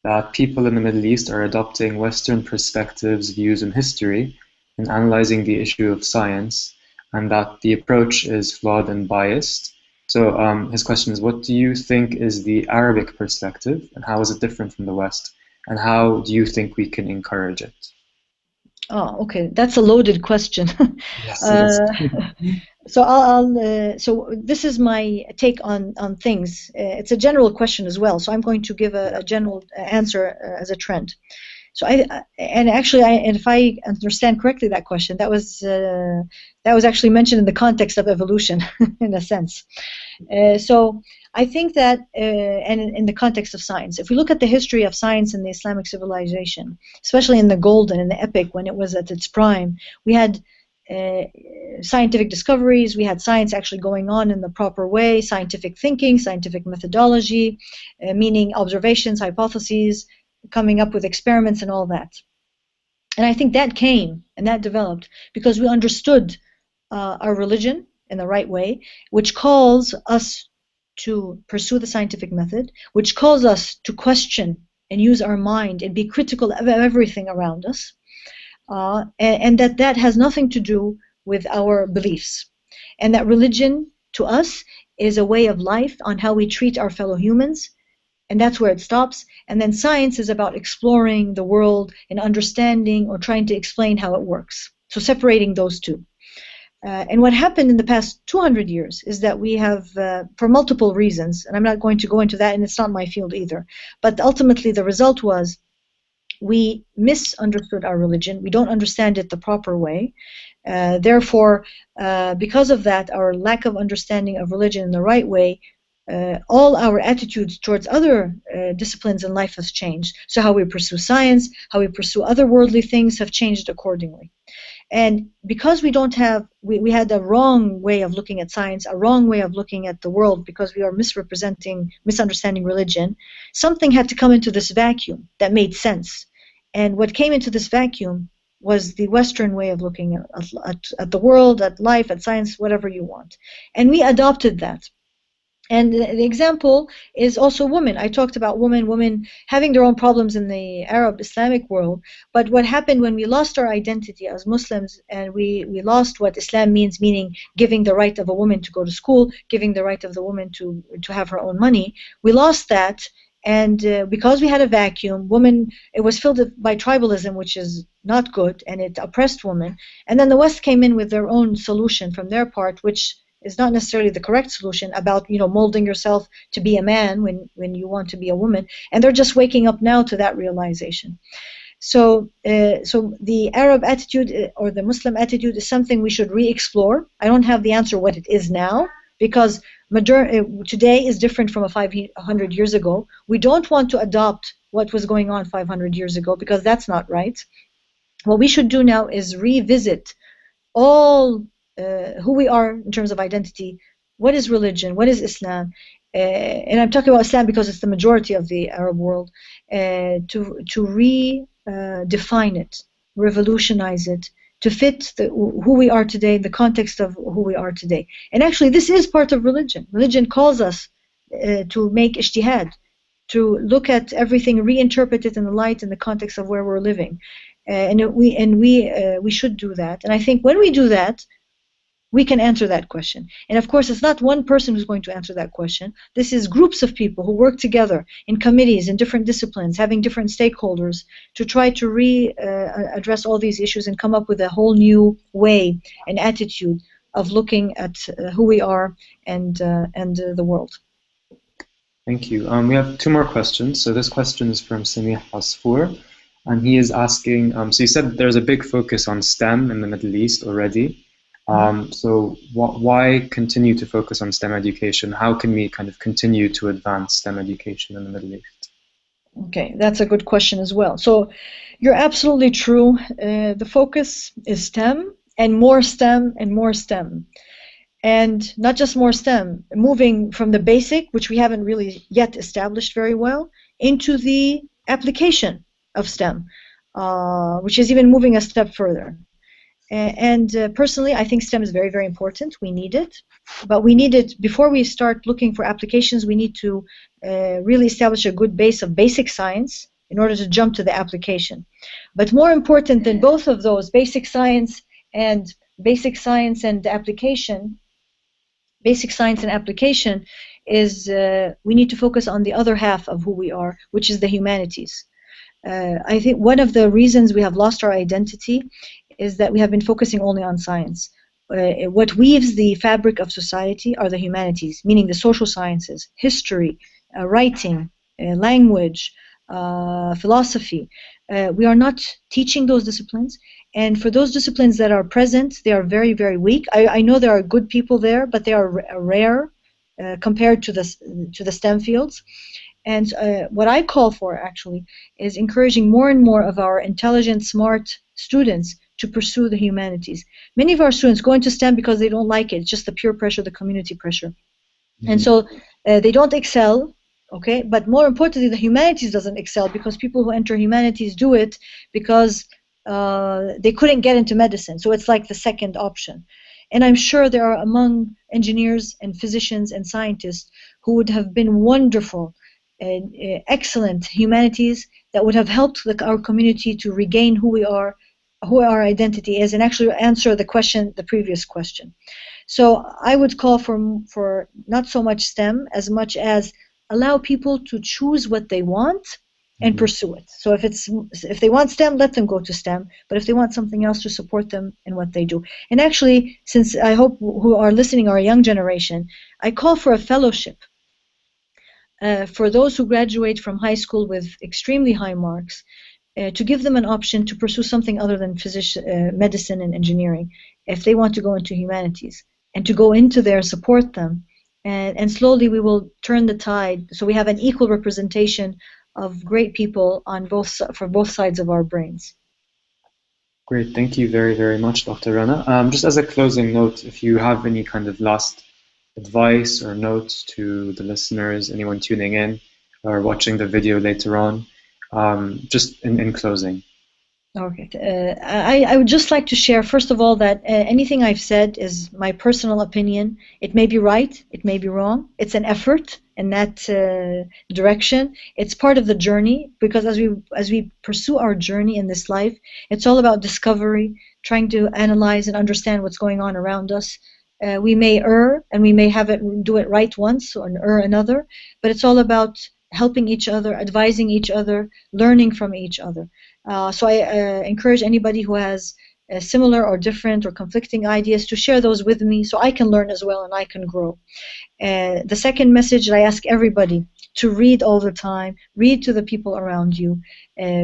that people in the Middle East are adopting Western perspectives, views, and history in analyzing the issue of science, and that the approach is flawed and biased. So his question is, what do you think is the Arabic perspective, and how is it different from the West? And how do you think we can encourage it? Oh, okay. That's a loaded question. Yes, it is. So this is my take on things. It's a general question as well. So I'm going to give Yeah. a general answer as a trend. So and if I understand correctly that question, that was actually mentioned in the context of evolution, in a sense. So I think that, and in the context of science, if we look at the history of science in the Islamic civilization, especially in the golden and the epic when it was at its prime, we had uh, scientific discoveries, we had science actually going on in the proper way, scientific thinking, scientific methodology, meaning observations, hypotheses, coming up with experiments and all that. And I think that came and that developed because we understood our religion in the right way, which calls us to pursue the scientific method, which calls us to question and use our mind and be critical of everything around us, and that has nothing to do with our beliefs. And that religion, to us, is a way of life on how we treat our fellow humans, and that's where it stops. And then science is about exploring the world and understanding or trying to explain how it works. So separating those two. And what happened in the past 200 years is that we have, for multiple reasons, and I'm not going to go into that, and it's not my field either, but ultimately the result was we misunderstood our religion. We don't understand it the proper way. Therefore, because of that, our lack of understanding of religion in the right way, all our attitudes towards other disciplines in life has changed. So how we pursue science, how we pursue other worldly things have changed accordingly. And because we don't have, we had a wrong way of looking at science, a wrong way of looking at the world, because we are misunderstanding religion, something had to come into this vacuum that made sense. And what came into this vacuum was the Western way of looking at the world, at life, at science, whatever you want. And we adopted that. And the example is also women. I talked about women having their own problems in the Arab Islamic world. But what happened when we lost our identity as Muslims and we lost what Islam means, meaning giving the right of a woman to go to school, giving the right of the woman to have her own money, we lost that. And because we had a vacuum, it was filled by tribalism, which is not good, and it oppressed women. And then the West came in with their own solution from their part, which is not necessarily the correct solution, about molding yourself to be a man when you want to be a woman, and they're just waking up now to that realization. So the Arab attitude or the Muslim attitude is something we should re-explore. I don't have the answer what it is now, because today is different from 500 years ago. We don't want to adopt what was going on 500 years ago, because that's not right. What we should do now is revisit all who we are in terms of identity. What is religion? What is Islam? And I'm talking about Islam because it's the majority of the Arab world. To redefine it, revolutionize it, to fit who we are today, the context of who we are today. And actually, this is part of religion. Religion calls us to make ijtihad, to look at everything, reinterpret it in the light, in the context of where we're living. And we should do that. And I think when we do that, we can answer that question. And of course, it's not one person who's going to answer that question. This is groups of people who work together in committees, in different disciplines, having different stakeholders to try to address all these issues and come up with a whole new way and attitude of looking at who we are and the world. Thank you. We have two more questions. So this question is from Samih Asfour, and he is asking, so you said there's a big focus on STEM in the Middle East already. So why continue to focus on STEM education? How can we kind of continue to advance STEM education in the Middle East? Okay, that's a good question as well. So you're absolutely true. The focus is STEM and more STEM and more STEM. And not just more STEM, moving from the basic, which we haven't really yet established very well, into the application of STEM, which is even moving a step further. And personally, I think STEM is very, very important. We need it. But we need it, before we start looking for applications, we need to really establish a good base of basic science in order to jump to the application. But more important than both of those, basic science and application, is we need to focus on the other half of who we are, which is the humanities. I think one of the reasons we have lost our identity is that we have been focusing only on science. What weaves the fabric of society are the humanities, meaning the social sciences, history, writing, language, philosophy. We are not teaching those disciplines, and for those disciplines that are present, they are very, very weak. I know there are good people there, but they are rare compared to the STEM fields. And what I call for, actually, is encouraging more and more of our intelligent, smart students to pursue the humanities. Many of our students go into STEM because they don't like it. It's just the peer pressure, the community pressure. Mm-hmm. And so they don't excel, okay? But more importantly, the humanities doesn't excel because people who enter humanities do it because they couldn't get into medicine. So it's like the second option. And I'm sure there are among engineers and physicians and scientists who would have been wonderful and excellent humanities that would have helped our community to regain who we are, who our identity is, and actually answer the previous question. So I would call for not so much STEM as much as allow people to choose what they want and pursue it. So if they want STEM, let them go to STEM, but if they want something else, to support them in what they do. And actually, since I hope who are listening are a young generation, I call for a fellowship for those who graduate from high school with extremely high marks, to give them an option to pursue something other than medicine and engineering if they want to go into humanities, and to go into there, support them, and slowly we will turn the tide so we have an equal representation of great people for both sides of our brains. Great, thank you very, very much, Dr. Rana. Just as a closing note, if you have any kind of last advice or notes to the listeners, anyone tuning in or watching the video later on, just in closing. Okay. I would just like to share, first of all, that anything I've said is my personal opinion. It may be right, it may be wrong. It's an effort in that direction. It's part of the journey, because as we pursue our journey in this life, it's all about discovery, trying to analyze and understand what's going on around us. We may err, and we may do it right once or err another, but it's all about helping each other, advising each other, learning from each other. So I encourage anybody who has similar or different or conflicting ideas to share those with me so I can learn as well and I can grow. The second message, I ask everybody to read all the time, read to the people around you,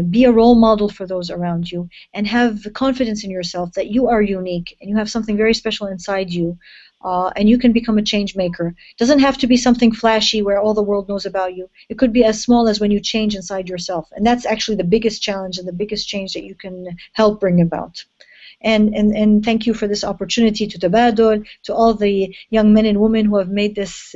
be a role model for those around you, and have confidence in yourself that you are unique and you have something very special inside you, and you can become a change maker. It doesn't have to be something flashy where all the world knows about you. It could be as small as when you change inside yourself, and that's actually the biggest challenge and the biggest change that you can help bring about. And thank you for this opportunity to Tabadol, to all the young men and women who have made this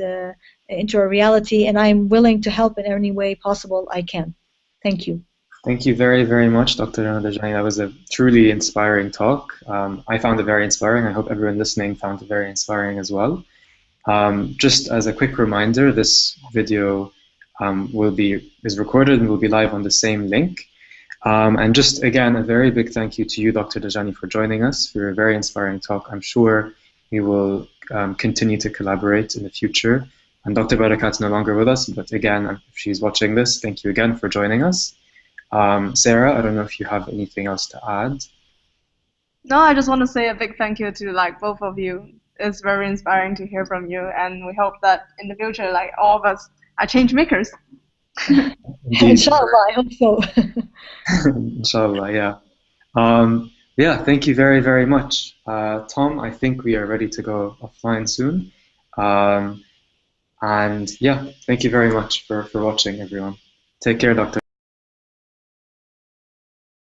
into a reality, and I'm willing to help in any way possible I can. Thank you. Thank you very, very much, Dr. Rana Dajani. That was a truly inspiring talk. I found it very inspiring. I hope everyone listening found it very inspiring as well. Just as a quick reminder, this video is recorded and will be live on the same link. And just again, a very big thank you to you, Dr. Dajani, for joining us for a very inspiring talk. I'm sure we will continue to collaborate in the future. And Dr. Barakat's no longer with us, but again, if she's watching this, thank you again for joining us. Sarah, I don't know if you have anything else to add. No, I just want to say a big thank you to both of you. It's very inspiring to hear from you, and we hope that in the future, all of us are change makers. Inshallah, I hope so. Inshallah, yeah. Yeah, thank you very, very much. Tom, I think we are ready to go offline soon. And yeah, thank you very much for watching, everyone. Take care, Dr.